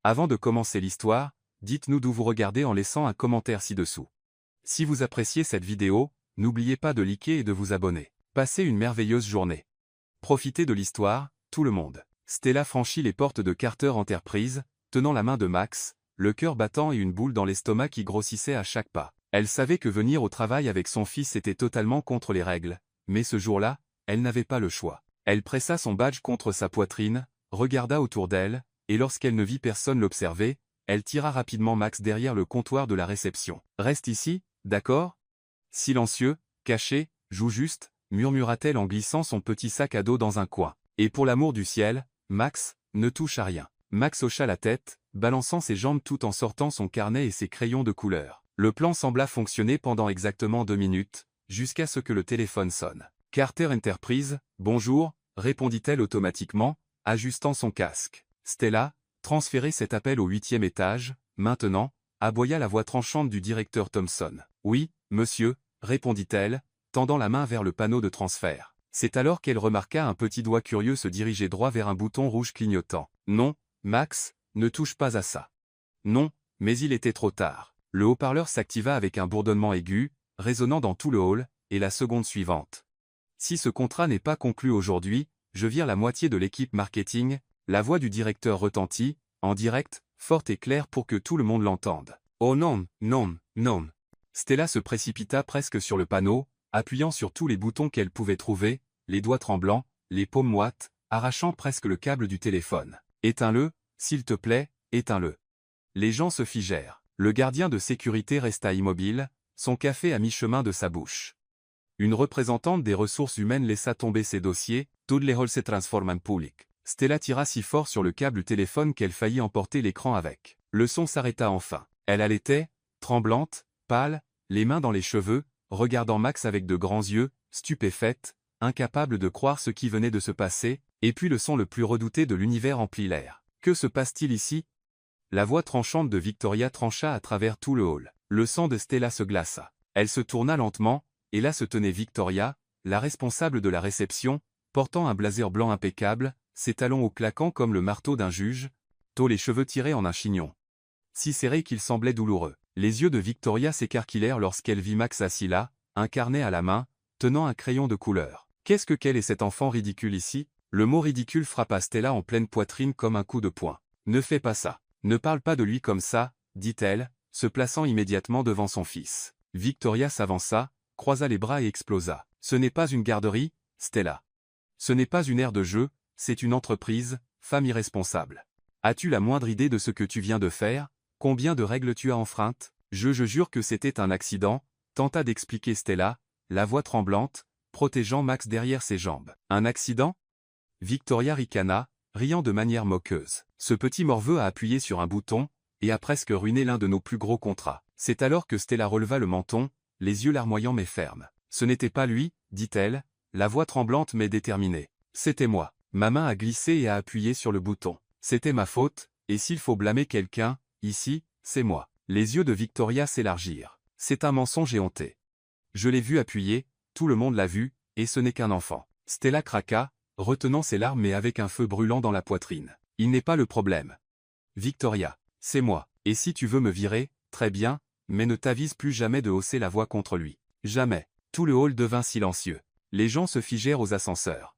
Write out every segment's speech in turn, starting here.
Avant de commencer l'histoire, dites-nous d'où vous regardez en laissant un commentaire ci-dessous. Si vous appréciez cette vidéo, n'oubliez pas de liker et de vous abonner. Passez une merveilleuse journée. Profitez de l'histoire, tout le monde. Stella franchit les portes de Carter Enterprise, tenant la main de Max, le cœur battant et une boule dans l'estomac qui grossissait à chaque pas. Elle savait que venir au travail avec son fils était totalement contre les règles, mais ce jour-là, elle n'avait pas le choix. Elle pressa son badge contre sa poitrine, regarda autour d'elle, et lorsqu'elle ne vit personne l'observer, elle tira rapidement Max derrière le comptoir de la réception. « Reste ici, d'accord ?» Silencieux, caché, joue juste, murmura-t-elle en glissant son petit sac à dos dans un coin. « Et pour l'amour du ciel, Max, ne touche à rien. » Max hocha la tête, balançant ses jambes tout en sortant son carnet et ses crayons de couleur. Le plan sembla fonctionner pendant exactement 2 minutes, jusqu'à ce que le téléphone sonne. « Carter Enterprise, bonjour », répondit-elle automatiquement, ajustant son casque. Stella, transférez cet appel au 8e étage, maintenant, aboya la voix tranchante du directeur Thompson. « Oui, monsieur », répondit-elle, tendant la main vers le panneau de transfert. C'est alors qu'elle remarqua un petit doigt curieux se diriger droit vers un bouton rouge clignotant. « Non, Max, ne touche pas à ça. » Non, mais il était trop tard. Le haut-parleur s'activa avec un bourdonnement aigu, résonnant dans tout le hall, et la seconde suivante. « Si ce contrat n'est pas conclu aujourd'hui, je vire la moitié de l'équipe marketing. » La voix du directeur retentit, en direct, forte et claire pour que tout le monde l'entende. « Oh non, non, non !» Stella se précipita presque sur le panneau, appuyant sur tous les boutons qu'elle pouvait trouver, les doigts tremblants, les paumes moites, arrachant presque le câble du téléphone. « Éteins-le, s'il te plaît, éteins-le. » Les gens se figèrent. Le gardien de sécurité resta immobile, son café à mi-chemin de sa bouche. Une représentante des ressources humaines laissa tomber ses dossiers. « Toutes les halls se transforment en public. » Stella tira si fort sur le câble du téléphone qu'elle faillit emporter l'écran avec. Le son s'arrêta enfin. Elle allaitait, tremblante, pâle, les mains dans les cheveux, regardant Max avec de grands yeux, stupéfaite, incapable de croire ce qui venait de se passer, et puis le son le plus redouté de l'univers emplit l'air. « Que se passe-t-il ici ?» La voix tranchante de Victoria trancha à travers tout le hall. Le sang de Stella se glaça. Elle se tourna lentement, et là se tenait Victoria, la responsable de la réception, portant un blazer blanc impeccable, ses talons hauts claquant comme le marteau d'un juge, les cheveux tirés en un chignon. Si serrés qu'ils semblaient douloureux. Les yeux de Victoria s'écarquillèrent lorsqu'elle vit Max assis là, un carnet à la main, tenant un crayon de couleur. Qu'est-ce qu'elle est cet enfant ridicule ici? Le mot ridicule frappa Stella en pleine poitrine comme un coup de poing. Ne fais pas ça. Ne parle pas de lui comme ça, dit-elle, se plaçant immédiatement devant son fils. Victoria s'avança, croisa les bras et explosa. Ce n'est pas une garderie, Stella. Ce n'est pas une aire de jeu, c'est une entreprise, femme irresponsable. As-tu la moindre idée de ce que tu viens de faire? Combien de règles tu as enfreintes? Je jure que c'était un accident, tenta d'expliquer Stella, la voix tremblante, protégeant Max derrière ses jambes. Un accident? Victoria ricana, riant de manière moqueuse. Ce petit morveux a appuyé sur un bouton, et a presque ruiné l'un de nos plus gros contrats. C'est alors que Stella releva le menton, les yeux larmoyants mais fermes. Ce n'était pas lui, dit-elle, la voix tremblante mais déterminée. C'était moi. Ma main a glissé et a appuyé sur le bouton. C'était ma faute, et s'il faut blâmer quelqu'un, ici, c'est moi. Les yeux de Victoria s'élargirent. C'est un mensonge éhonté. Je l'ai vu appuyer, tout le monde l'a vu, et ce n'est qu'un enfant. Stella craqua, retenant ses larmes mais avec un feu brûlant dans la poitrine. Il n'est pas le problème. Victoria, c'est moi. Et si tu veux me virer, très bien, mais ne t'avise plus jamais de hausser la voix contre lui. Jamais. Tout le hall devint silencieux. Les gens se figèrent aux ascenseurs.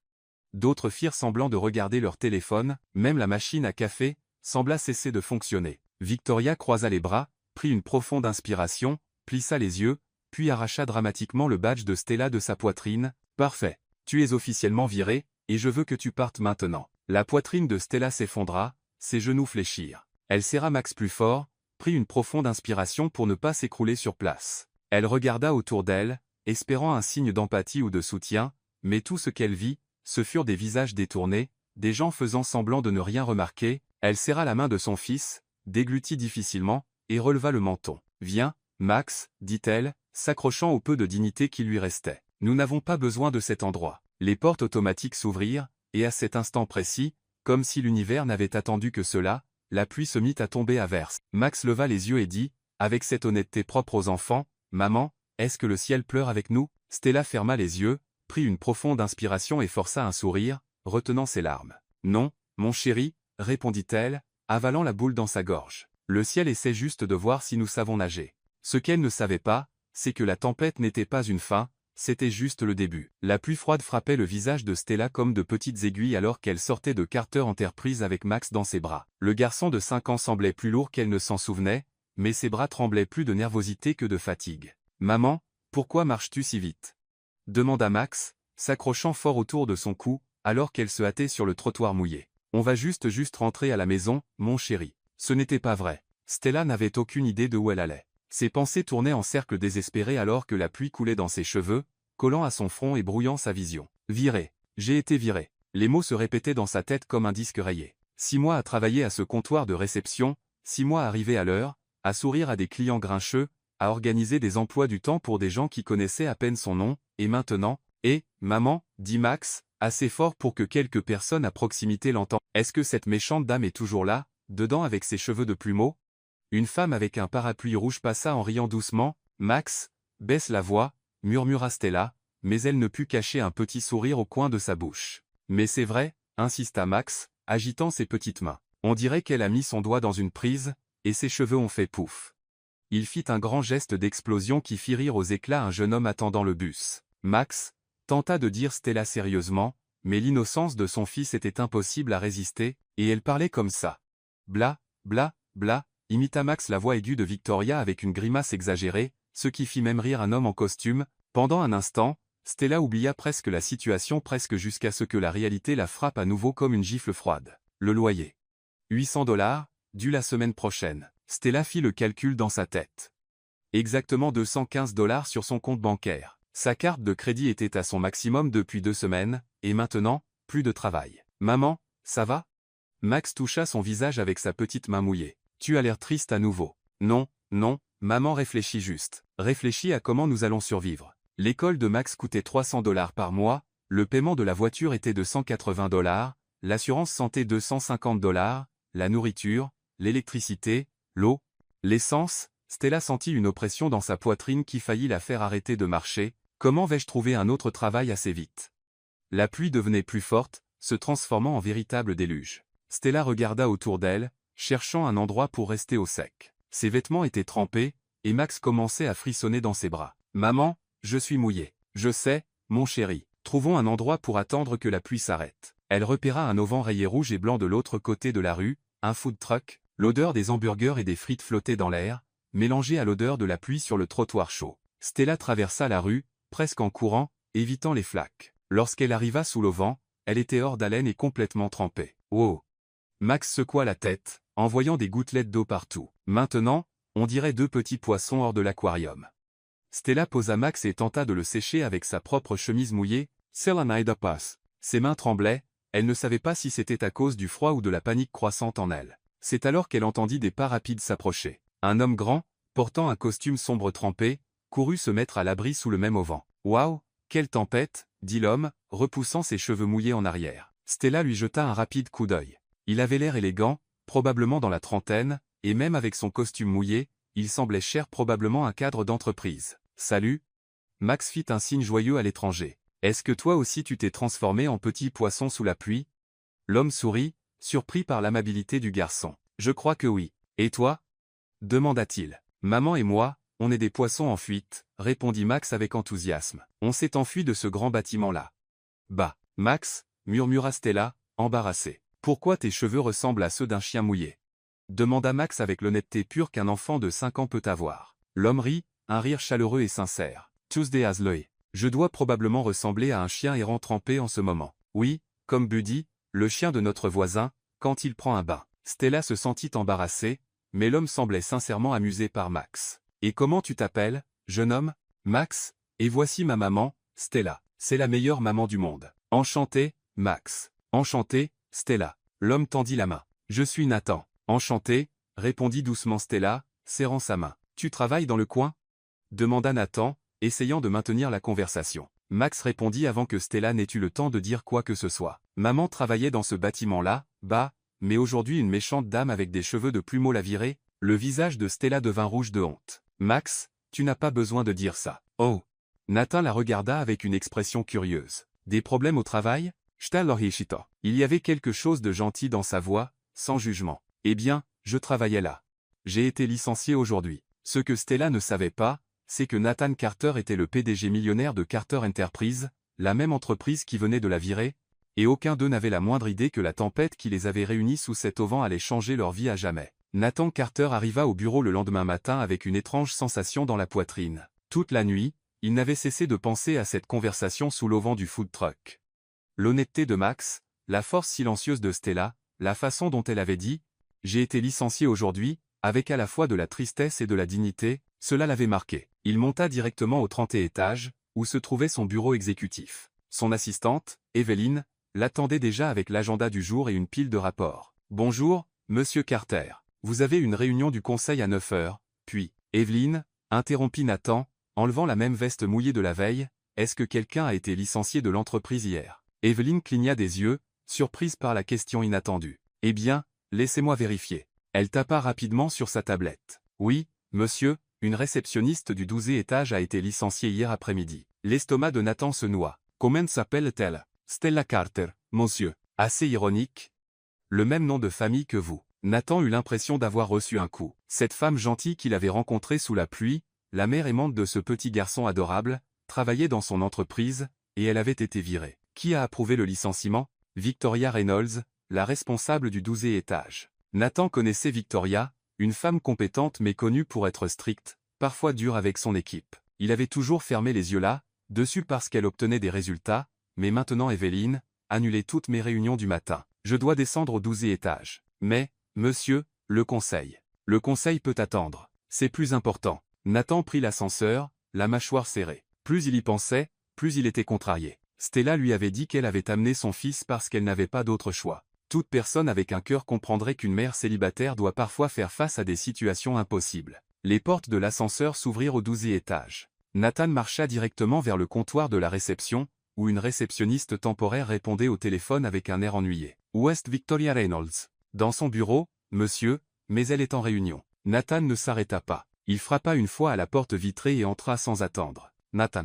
D'autres firent semblant de regarder leur téléphone, même la machine à café sembla cesser de fonctionner. Victoria croisa les bras, prit une profonde inspiration, plissa les yeux, puis arracha dramatiquement le badge de Stella de sa poitrine. « Parfait. Tu es officiellement viré, et je veux que tu partes maintenant. » La poitrine de Stella s'effondra, ses genoux fléchirent. Elle serra Max plus fort, prit une profonde inspiration pour ne pas s'écrouler sur place. Elle regarda autour d'elle, espérant un signe d'empathie ou de soutien, mais tout ce qu'elle vit, ce furent des visages détournés, des gens faisant semblant de ne rien remarquer. Elle serra la main de son fils, déglutit difficilement, et releva le menton. « Viens, Max, dit-elle, s'accrochant au peu de dignité qui lui restait. Nous n'avons pas besoin de cet endroit. » Les portes automatiques s'ouvrirent, et à cet instant précis, comme si l'univers n'avait attendu que cela, la pluie se mit à tomber à verse. Max leva les yeux et dit, avec cette honnêteté propre aux enfants, « Maman, est-ce que le ciel pleure avec nous ?» Stella ferma les yeux, prit une profonde inspiration et força un sourire, retenant ses larmes. « Non, mon chéri, répondit-elle, avalant la boule dans sa gorge. Le ciel essaie juste de voir si nous savons nager. Ce qu'elle ne savait pas, c'est que la tempête n'était pas une fin, c'était juste le début. La pluie froide frappait le visage de Stella comme de petites aiguilles alors qu'elle sortait de Carter Enterprise avec Max dans ses bras. Le garçon de 5 ans semblait plus lourd qu'elle ne s'en souvenait, mais ses bras tremblaient plus de nervosité que de fatigue. « Maman, pourquoi marches-tu si vite ?» demanda Max, s'accrochant fort autour de son cou, alors qu'elle se hâtait sur le trottoir mouillé. « On va juste rentrer à la maison, mon chéri. » Ce n'était pas vrai. Stella n'avait aucune idée de où elle allait. Ses pensées tournaient en cercle désespéré alors que la pluie coulait dans ses cheveux, collant à son front et brouillant sa vision. « Viré. J'ai été viré. » Les mots se répétaient dans sa tête comme un disque rayé. 6 mois à travailler à ce comptoir de réception, 6 mois à arriver à l'heure, à sourire à des clients grincheux, à organiser des emplois du temps pour des gens qui connaissaient à peine son nom, et maintenant, « Eh, maman » dit Max, assez fort pour que quelques personnes à proximité l'entendent. « Est-ce que cette méchante dame est toujours là, dedans avec ses cheveux de plumeau ?» Une femme avec un parapluie rouge passa en riant doucement. « Max, baisse la voix » murmura Stella, mais elle ne put cacher un petit sourire au coin de sa bouche. « Mais c'est vrai » insista Max, agitant ses petites mains. On dirait qu'elle a mis son doigt dans une prise, et ses cheveux ont fait pouf. Il fit un grand geste d'explosion qui fit rire aux éclats un jeune homme attendant le bus. Max tenta de dire Stella sérieusement, mais l'innocence de son fils était impossible à résister, et elle parlait comme ça. Bla, bla, bla, imita Max la voix aiguë de Victoria avec une grimace exagérée, ce qui fit même rire un homme en costume. Pendant un instant, Stella oublia presque la situation presque jusqu'à ce que la réalité la frappe à nouveau comme une gifle froide. Le loyer. 800 $, dû la semaine prochaine. Stella fit le calcul dans sa tête. Exactement 215 $ sur son compte bancaire. Sa carte de crédit était à son maximum depuis 2 semaines, et maintenant, plus de travail. « Maman, ça va ?» Max toucha son visage avec sa petite main mouillée. « Tu as l'air triste à nouveau. »« Non, non, maman réfléchit juste. Réfléchis à comment nous allons survivre. » L'école de Max coûtait 300 $ par mois, le paiement de la voiture était de 180 $, l'assurance santé 250 $, la nourriture, l'électricité, l'eau, l'essence. Stella sentit une oppression dans sa poitrine qui faillit la faire arrêter de marcher. Comment vais-je trouver un autre travail assez vite? La pluie devenait plus forte, se transformant en véritable déluge. Stella regarda autour d'elle, cherchant un endroit pour rester au sec. Ses vêtements étaient trempés, et Max commençait à frissonner dans ses bras. « Maman, je suis mouillé. »« Je sais, mon chéri. Trouvons un endroit pour attendre que la pluie s'arrête. » Elle repéra un auvent rayé rouge et blanc de l'autre côté de la rue, un food truck. L'odeur des hamburgers et des frites flottait dans l'air, mélangée à l'odeur de la pluie sur le trottoir chaud. Stella traversa la rue, presque en courant, évitant les flaques. Lorsqu'elle arriva sous l'auvent, elle était hors d'haleine et complètement trempée. « Wow !» Max secoua la tête, en voyant des gouttelettes d'eau partout. Maintenant, on dirait 2 petits poissons hors de l'aquarium. Stella posa Max et tenta de le sécher avec sa propre chemise mouillée. Selanaida passe. Ses mains tremblaient, elle ne savait pas si c'était à cause du froid ou de la panique croissante en elle. C'est alors qu'elle entendit des pas rapides s'approcher. Un homme grand, portant un costume sombre trempé, courut se mettre à l'abri sous le même auvent. « Waouh, quelle tempête !» dit l'homme, repoussant ses cheveux mouillés en arrière. Stella lui jeta un rapide coup d'œil. Il avait l'air élégant, probablement dans la trentaine, et même avec son costume mouillé, il semblait cher probablement un cadre d'entreprise. « Salut !» Max fit un signe joyeux à l'étranger. « Est-ce que toi aussi tu t'es transformé en petit poisson sous la pluie ?» L'homme sourit, surpris par l'amabilité du garçon. « Je crois que oui. Et toi ?» demanda-t-il. « Maman et moi, on est des poissons en fuite, » répondit Max avec enthousiasme. « On s'est enfui de ce grand bâtiment-là. »« Bah, Max » murmura Stella, embarrassée. « Pourquoi tes cheveux ressemblent à ceux d'un chien mouillé ?» demanda Max avec l'honnêteté pure qu'un enfant de 5 ans peut avoir. L'homme rit, un rire chaleureux et sincère. « Tuesday has l'œil. Je dois probablement ressembler à un chien errant trempé en ce moment. Oui, comme Buddy, le chien de notre voisin, quand il prend un bain. » Stella se sentit embarrassée, mais l'homme semblait sincèrement amusé par Max. « Et comment tu t'appelles, jeune homme ?»« Max, et voici ma maman, Stella. C'est la meilleure maman du monde. »« Enchanté, Max. »« Enchanté, Stella. » L'homme tendit la main. « Je suis Nathan. »« Enchanté, » répondit doucement Stella, serrant sa main. « Tu travailles dans le coin ?» demanda Nathan, essayant de maintenir la conversation. Max répondit avant que Stella n'ait eu le temps de dire quoi que ce soit. « Maman travaillait dans ce bâtiment-là, bah, mais aujourd'hui une méchante dame avec des cheveux de plumeau l'a virée. » Le visage de Stella devint rouge de honte. « Max, tu n'as pas besoin de dire ça. »« Oh !» Nathan la regarda avec une expression curieuse. « Des problèmes au travail ?» Il y avait quelque chose de gentil dans sa voix, sans jugement. Eh bien, je travaillais là. J'ai été licencié aujourd'hui. Ce que Stella ne savait pas, c'est que Nathan Carter était le PDG millionnaire de Carter Enterprise, la même entreprise qui venait de la virer, et aucun d'eux n'avait la moindre idée que la tempête qui les avait réunis sous cet auvent allait changer leur vie à jamais. Nathan Carter arriva au bureau le lendemain matin avec une étrange sensation dans la poitrine. Toute la nuit, il n'avait cessé de penser à cette conversation sous l'auvent du food truck. L'honnêteté de Max, la force silencieuse de Stella, la façon dont elle avait dit « J'ai été licencié aujourd'hui », avec à la fois de la tristesse et de la dignité, cela l'avait marqué. Il monta directement au 30e étage, où se trouvait son bureau exécutif. Son assistante, Evelyn, l'attendait déjà avec l'agenda du jour et une pile de rapports. « Bonjour, monsieur Carter. Vous avez une réunion du conseil à 9 heures, puis, Evelyn, interrompit Nathan, enlevant la même veste mouillée de la veille, est-ce que quelqu'un a été licencié de l'entreprise hier? Evelyn cligna des yeux, surprise par la question inattendue. Eh bien, laissez-moi vérifier. Elle tapa rapidement sur sa tablette. Oui, monsieur, une réceptionniste du 12e étage a été licenciée hier après-midi. L'estomac de Nathan se noua. Comment s'appelle-t-elle? Stella Carter, monsieur. Assez ironique. Le même nom de famille que vous. Nathan eut l'impression d'avoir reçu un coup. Cette femme gentille qu'il avait rencontrée sous la pluie, la mère aimante de ce petit garçon adorable, travaillait dans son entreprise, et elle avait été virée. Qui a approuvé le licenciement? Victoria Reynolds, la responsable du 12e étage. Nathan connaissait Victoria, une femme compétente mais connue pour être stricte, parfois dure avec son équipe. Il avait toujours fermé les yeux là-dessus parce qu'elle obtenait des résultats, mais maintenant Evelyn, annulez toutes mes réunions du matin. Je dois descendre au 12e étage. Mais, monsieur, le conseil. Le conseil peut attendre. C'est plus important. Nathan prit l'ascenseur, la mâchoire serrée. Plus il y pensait, plus il était contrarié. Stella lui avait dit qu'elle avait amené son fils parce qu'elle n'avait pas d'autre choix. Toute personne avec un cœur comprendrait qu'une mère célibataire doit parfois faire face à des situations impossibles. Les portes de l'ascenseur s'ouvrirent au 12e étage. Nathan marcha directement vers le comptoir de la réception, où une réceptionniste temporaire répondait au téléphone avec un air ennuyé. Où est Victoria Reynolds? Dans son bureau, monsieur, mais elle est en réunion. Nathan ne s'arrêta pas. Il frappa une fois à la porte vitrée et entra sans attendre. Nathan.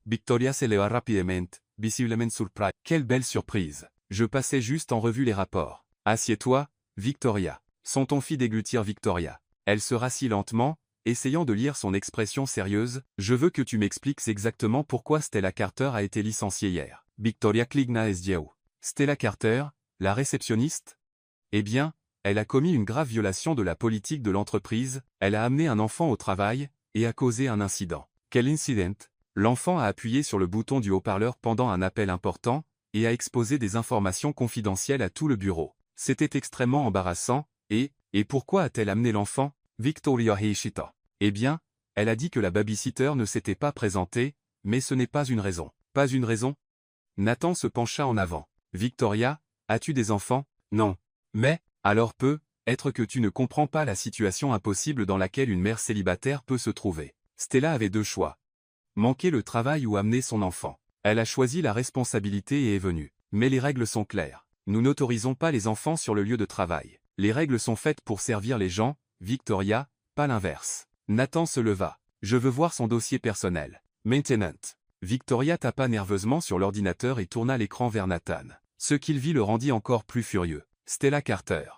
Victoria se leva rapidement, visiblement surprise. Quelle belle surprise. Je passais juste en revue les rapports. Assieds-toi, Victoria. Son ton fit déglutir Victoria. Elle se rassit lentement, essayant de lire son expression sérieuse. Je veux que tu m'expliques exactement pourquoi Stella Carter a été licenciée hier. Victoria cligna les yeux. Stella Carter, la réceptionniste? Eh bien, elle a commis une grave violation de la politique de l'entreprise, elle a amené un enfant au travail, et a causé un incident. Quel incident? L'enfant a appuyé sur le bouton du haut-parleur pendant un appel important, et a exposé des informations confidentielles à tout le bureau. C'était extrêmement embarrassant, et pourquoi a-t-elle amené l'enfant? Victoria Heishita. Eh bien, elle a dit que la babysitter ne s'était pas présentée, mais ce n'est pas une raison. Pas une raison? Nathan se pencha en avant. Victoria, as-tu des enfants? Non. Mais, alors être que tu ne comprends pas la situation impossible dans laquelle une mère célibataire peut se trouver. Stella avait deux choix. Manquer le travail ou amener son enfant. Elle a choisi la responsabilité et est venue. Mais les règles sont claires. Nous n'autorisons pas les enfants sur le lieu de travail. Les règles sont faites pour servir les gens, Victoria, pas l'inverse. Nathan se leva. Je veux voir son dossier personnel. Maintenant. Victoria tapa nerveusement sur l'ordinateur et tourna l'écran vers Nathan. Ce qu'il vit le rendit encore plus furieux. Stella Carter.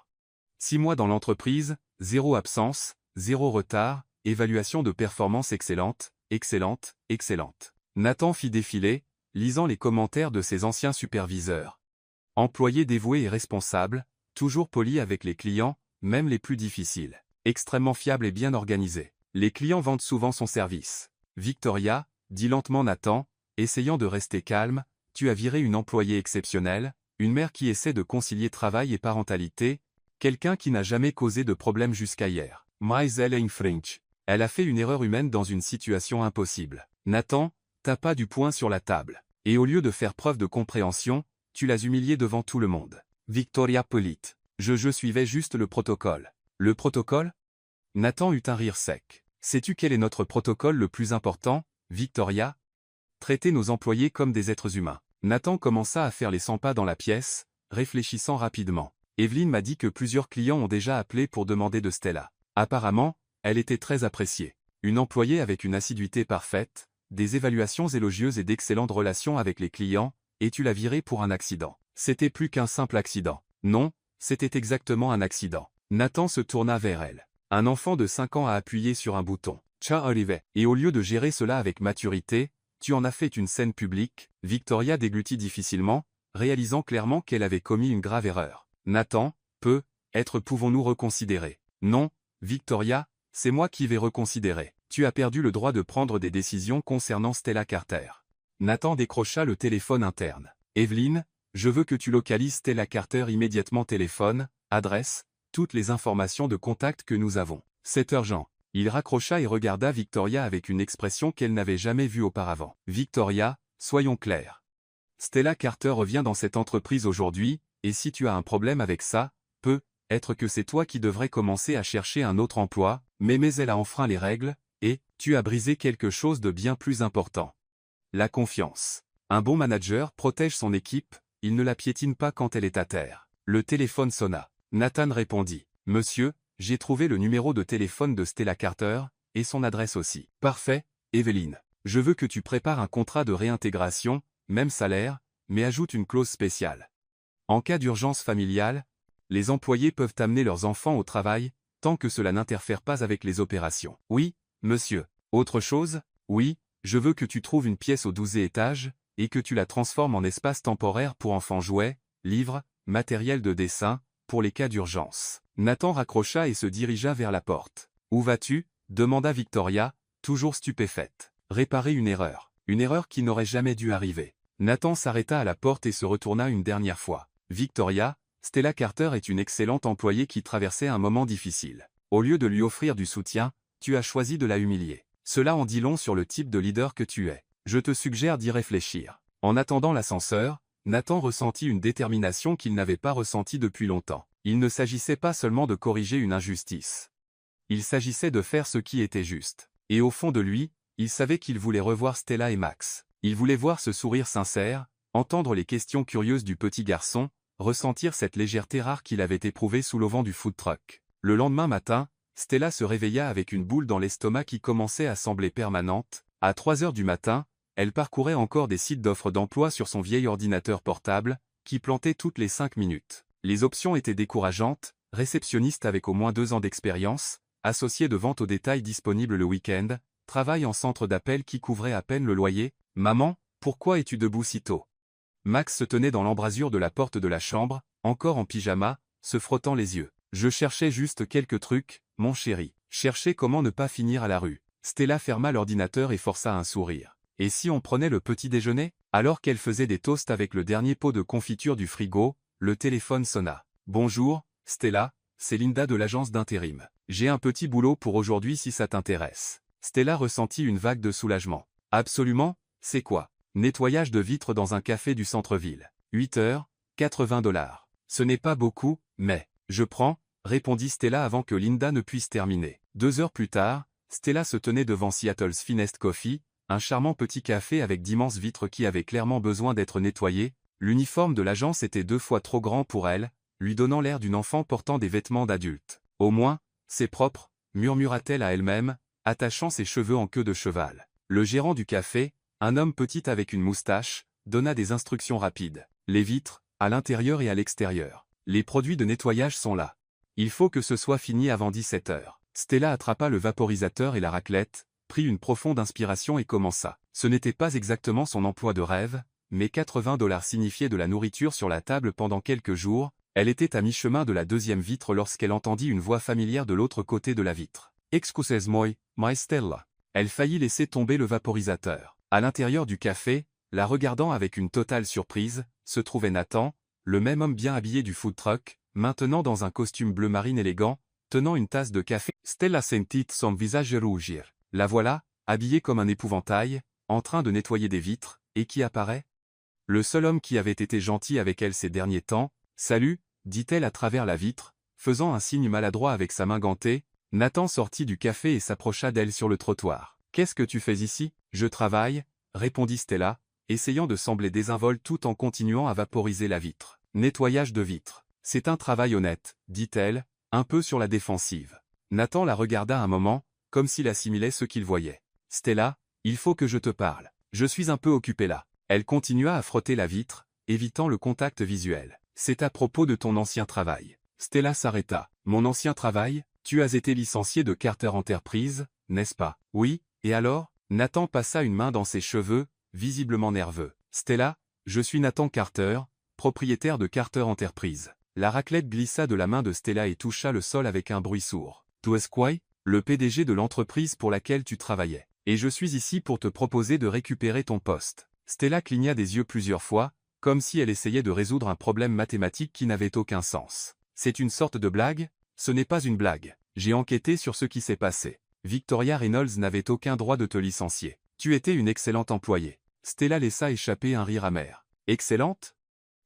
6 mois dans l'entreprise, 0 absence, 0 retard, évaluation de performance excellente, excellente, excellente. Nathan fit défiler, lisant les commentaires de ses anciens superviseurs. Employé dévoué et responsable, toujours poli avec les clients, même les plus difficiles. Extrêmement fiable et bien organisé. Les clients vendent souvent son service. Victoria, dit lentement Nathan, essayant de rester calme, tu as viré une employée exceptionnelle, une mère qui essaie de concilier travail et parentalité, quelqu'un qui n'a jamais causé de problème jusqu'à hier. Maisel in French. Elle a fait une erreur humaine dans une situation impossible. Nathan tapa du poing sur la table. Et au lieu de faire preuve de compréhension, tu l'as humiliée devant tout le monde. Victoria Polite. Je suivais juste le protocole. Le protocole? Nathan eut un rire sec. Sais-tu quel est notre protocole le plus important, Victoria? Traiter nos employés comme des êtres humains. Nathan commença à faire les 100 pas dans la pièce, réfléchissant rapidement. Evelyn m'a dit que plusieurs clients ont déjà appelé pour demander de Stella. Apparemment, elle était très appréciée. Une employée avec une assiduité parfaite, des évaluations élogieuses et d'excellentes relations avec les clients, et tu l'as virée pour un accident. C'était plus qu'un simple accident. Non, c'était exactement un accident. Nathan se tourna vers elle. Un enfant de 5 ans a appuyé sur un bouton. Ciao Olivier. Et au lieu de gérer cela avec maturité, tu en as fait une scène publique. Victoria déglutit difficilement, réalisant clairement qu'elle avait commis une grave erreur. Nathan, pouvons-nous reconsidérer? Non, Victoria, c'est moi qui vais reconsidérer. Tu as perdu le droit de prendre des décisions concernant Stella Carter. Nathan décrocha le téléphone interne. Evelyn, je veux que tu localises Stella Carter immédiatement. Téléphone, adresse, toutes les informations de contact que nous avons. C'est urgent. Il raccrocha et regarda Victoria avec une expression qu'elle n'avait jamais vue auparavant. Victoria, soyons clairs. Stella Carter revient dans cette entreprise aujourd'hui, et si tu as un problème avec ça, peut-être que c'est toi qui devrais commencer à chercher un autre emploi, mais elle a enfreint les règles, et tu as brisé quelque chose de bien plus important. La confiance. Un bon manager protège son équipe, il ne la piétine pas quand elle est à terre. Le téléphone sonna. Nathan répondit. Monsieur, j'ai trouvé le numéro de téléphone de Stella Carter, et son adresse aussi. Parfait, Evelyn. Je veux que tu prépares un contrat de réintégration, même salaire, mais ajoute une clause spéciale. En cas d'urgence familiale, les employés peuvent amener leurs enfants au travail, tant que cela n'interfère pas avec les opérations. Oui, monsieur. Autre chose? Oui, je veux que tu trouves une pièce au 12e étage, et que tu la transformes en espace temporaire pour enfants jouets, livres, matériel de dessin, pour les cas d'urgence. Nathan raccrocha et se dirigea vers la porte. Où vas-tu? Demanda Victoria, toujours stupéfaite. Réparer une erreur qui n'aurait jamais dû arriver. Nathan s'arrêta à la porte et se retourna une dernière fois. Victoria, Stella Carter est une excellente employée qui traversait un moment difficile. Au lieu de lui offrir du soutien, tu as choisi de la humilier. Cela en dit long sur le type de leader que tu es. Je te suggère d'y réfléchir. En attendant l'ascenseur, Nathan ressentit une détermination qu'il n'avait pas ressentie depuis longtemps. Il ne s'agissait pas seulement de corriger une injustice. Il s'agissait de faire ce qui était juste. Et au fond de lui, il savait qu'il voulait revoir Stella et Max. Il voulait voir ce sourire sincère, entendre les questions curieuses du petit garçon, ressentir cette légèreté rare qu'il avait éprouvée sous l'auvent du food truck. Le lendemain matin, Stella se réveilla avec une boule dans l'estomac qui commençait à sembler permanente. À 3 heures du matin, elle parcourait encore des sites d'offres d'emploi sur son vieil ordinateur portable, qui plantait toutes les 5 minutes. Les options étaient décourageantes, réceptionniste avec au moins 2 ans d'expérience, associé de vente au détail disponible le week-end, travail en centre d'appel qui couvrait à peine le loyer. Maman, pourquoi es-tu debout si tôt? Max se tenait dans l'embrasure de la porte de la chambre, encore en pyjama, se frottant les yeux. Je cherchais juste quelques trucs, mon chéri. Chercher comment ne pas finir à la rue. Stella ferma l'ordinateur et força un sourire. Et si on prenait le petit déjeuner? Alors qu'elle faisait des toasts avec le dernier pot de confiture du frigo, le téléphone sonna. Bonjour, Stella, c'est Linda de l'agence d'intérim. J'ai un petit boulot pour aujourd'hui si ça t'intéresse. Stella ressentit une vague de soulagement. Absolument, c'est quoi? Nettoyage de vitres dans un café du centre-ville. 8 heures, $80. Ce n'est pas beaucoup, mais je prends, répondit Stella avant que Linda ne puisse terminer. 2 heures plus tard, Stella se tenait devant Seattle's Finest Coffee, un charmant petit café avec d'immenses vitres qui avaient clairement besoin d'être nettoyées. L'uniforme de l'agence était 2 fois trop grand pour elle, lui donnant l'air d'une enfant portant des vêtements d'adulte. Au moins, c'est propre, murmura-t-elle à elle-même, attachant ses cheveux en queue de cheval. Le gérant du café, un homme petit avec une moustache, donna des instructions rapides. Les vitres, à l'intérieur et à l'extérieur. Les produits de nettoyage sont là. Il faut que ce soit fini avant 17 heures. Stella attrapa le vaporisateur et la raclette, prit une profonde inspiration et commença. Ce n'était pas exactement son emploi de rêve, mais $80 signifiaient de la nourriture sur la table pendant quelques jours. Elle était à mi-chemin de la deuxième vitre lorsqu'elle entendit une voix familière de l'autre côté de la vitre. « Excusez-moi, my Stella ». Elle faillit laisser tomber le vaporisateur. À l'intérieur du café, la regardant avec une totale surprise, se trouvait Nathan, le même homme bien habillé du food truck, maintenant dans un costume bleu marine élégant, tenant une tasse de café. Stella sentit son visage rougir. La voilà, habillée comme un épouvantail, en train de nettoyer des vitres, et qui apparaît? Le seul homme qui avait été gentil avec elle ces derniers temps. « Salut », dit-elle à travers la vitre, faisant un signe maladroit avec sa main gantée. Nathan sortit du café et s'approcha d'elle sur le trottoir. « Qu'est-ce que tu fais ici? »« Je travaille », répondit Stella, essayant de sembler désinvolte tout en continuant à vaporiser la vitre. « Nettoyage de vitres. C'est un travail honnête, » dit-elle, un peu sur la défensive. Nathan la regarda un moment, comme s'il assimilait ce qu'il voyait. « Stella, il faut que je te parle. Je suis un peu occupée là. » Elle continua à frotter la vitre, évitant le contact visuel. « C'est à propos de ton ancien travail. » Stella s'arrêta. « Mon ancien travail, tu as été licencié de Carter Enterprise, n'est-ce pas? Oui, et alors? Nathan passa une main dans ses cheveux, visiblement nerveux. Stella, je suis Nathan Carter, propriétaire de Carter Enterprise. La raclette glissa de la main de Stella et toucha le sol avec un bruit sourd. Tu es quoi? Le PDG de l'entreprise pour laquelle tu travaillais. Et je suis ici pour te proposer de récupérer ton poste. Stella cligna des yeux plusieurs fois, comme si elle essayait de résoudre un problème mathématique qui n'avait aucun sens. C'est une sorte de blague? Ce n'est pas une blague. J'ai enquêté sur ce qui s'est passé. Victoria Reynolds n'avait aucun droit de te licencier. Tu étais une excellente employée. Stella laissa échapper un rire amer. Excellente?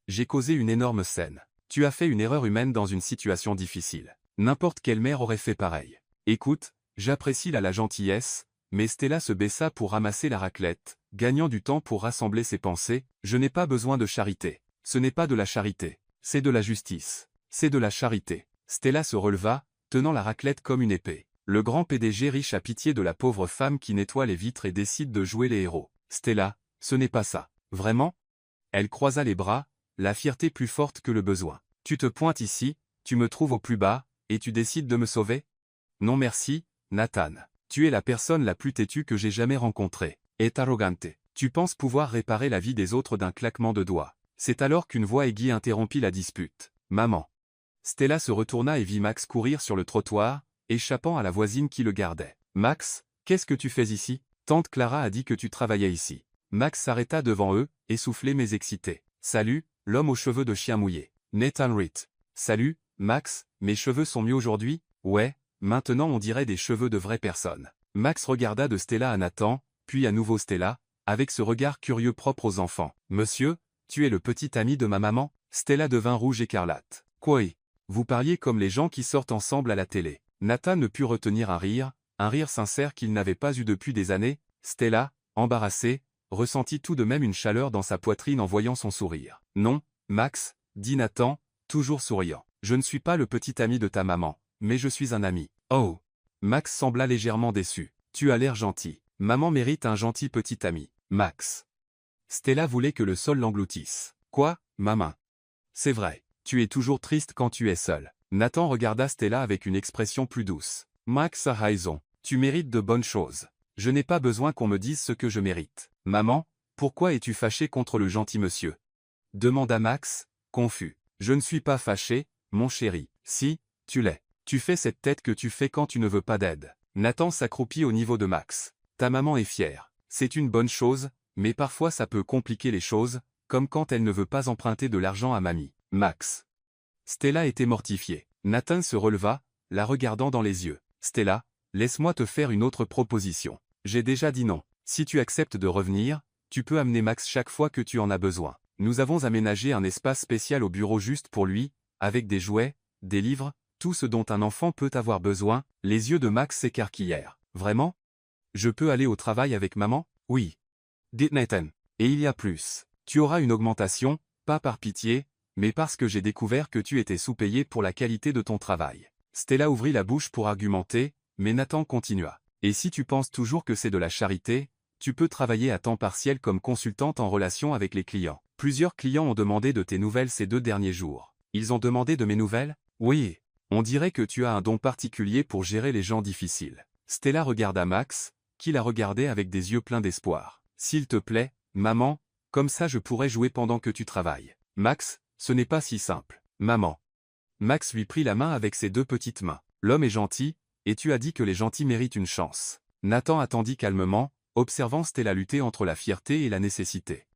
J'ai causé une énorme scène. Tu as fait une erreur humaine dans une situation difficile. N'importe quelle mère aurait fait pareil. Écoute, j'apprécie la gentillesse, mais Stella se baissa pour ramasser la raclette, gagnant du temps pour rassembler ses pensées. Je n'ai pas besoin de charité. Ce n'est pas de la charité. C'est de la justice. C'est de la charité. Stella se releva, tenant la raclette comme une épée. Le grand PDG riche a pitié de la pauvre femme qui nettoie les vitres et décide de jouer les héros. Stella, ce n'est pas ça. Vraiment? Elle croisa les bras, la fierté plus forte que le besoin. Tu te pointes ici, tu me trouves au plus bas, et tu décides de me sauver? Non merci, Nathan. Tu es la personne la plus têtue que j'ai jamais rencontrée. Et arrogante. Tu penses pouvoir réparer la vie des autres d'un claquement de doigts. C'est alors qu'une voix aiguë interrompit la dispute. Maman. Stella se retourna et vit Max courir sur le trottoir, échappant à la voisine qui le gardait. Max, qu'est-ce que tu fais ici? Tante Clara a dit que tu travaillais ici. Max s'arrêta devant eux, essoufflé mais excité. Salut, l'homme aux cheveux de chien mouillé. Nathan Reed. Salut, Max, mes cheveux sont mieux aujourd'hui? Ouais, maintenant on dirait des cheveux de vraie personne. Max regarda de Stella à Nathan, puis à nouveau Stella, avec ce regard curieux propre aux enfants. Monsieur, tu es le petit ami de ma maman? Stella devint rouge écarlate. Quoi? Vous parliez comme les gens qui sortent ensemble à la télé. Nathan ne put retenir un rire sincère qu'il n'avait pas eu depuis des années. Stella, embarrassée, ressentit tout de même une chaleur dans sa poitrine en voyant son sourire. Non, Max, dit Nathan, toujours souriant. Je ne suis pas le petit ami de ta maman, mais je suis un ami. Oh! Max sembla légèrement déçu. Tu as l'air gentil. Maman mérite un gentil petit ami. Max. Stella voulait que le sol l'engloutisse. Quoi, maman? C'est vrai. Tu es toujours triste quand tu es seul. Nathan regarda Stella avec une expression plus douce. Max a raison. Tu mérites de bonnes choses. Je n'ai pas besoin qu'on me dise ce que je mérite. Maman, pourquoi es-tu fâché contre le gentil monsieur? Demanda Max, confus. Je ne suis pas fâché, mon chéri. Si, tu l'es. Tu fais cette tête que tu fais quand tu ne veux pas d'aide. Nathan s'accroupit au niveau de Max. Ta maman est fière. C'est une bonne chose, mais parfois ça peut compliquer les choses, comme quand elle ne veut pas emprunter de l'argent à mamie. Max. Stella était mortifiée. Nathan se releva, la regardant dans les yeux. Stella, laisse-moi te faire une autre proposition. J'ai déjà dit non. Si tu acceptes de revenir, tu peux amener Max chaque fois que tu en as besoin. Nous avons aménagé un espace spécial au bureau juste pour lui, avec des jouets, des livres, tout ce dont un enfant peut avoir besoin. Les yeux de Max s'écarquillèrent. Vraiment? Je peux aller au travail avec maman? Oui. Dit Nathan. Et il y a plus. Tu auras une augmentation, pas par pitié, mais parce que j'ai découvert que tu étais sous-payé pour la qualité de ton travail. Stella ouvrit la bouche pour argumenter, mais Nathan continua. Et si tu penses toujours que c'est de la charité, tu peux travailler à temps partiel comme consultante en relation avec les clients. Plusieurs clients ont demandé de tes nouvelles ces 2 derniers jours. Ils ont demandé de mes nouvelles? Oui. On dirait que tu as un don particulier pour gérer les gens difficiles. Stella regarda Max, qui la regardait avec des yeux pleins d'espoir. S'il te plaît, maman, comme ça je pourrais jouer pendant que tu travailles. Max, ce n'est pas si simple. Maman. Max lui prit la main avec ses 2 petites mains. L'homme est gentil, et tu as dit que les gentils méritent une chance. Nathan attendit calmement, observant Stella lutter entre la fierté et la nécessité.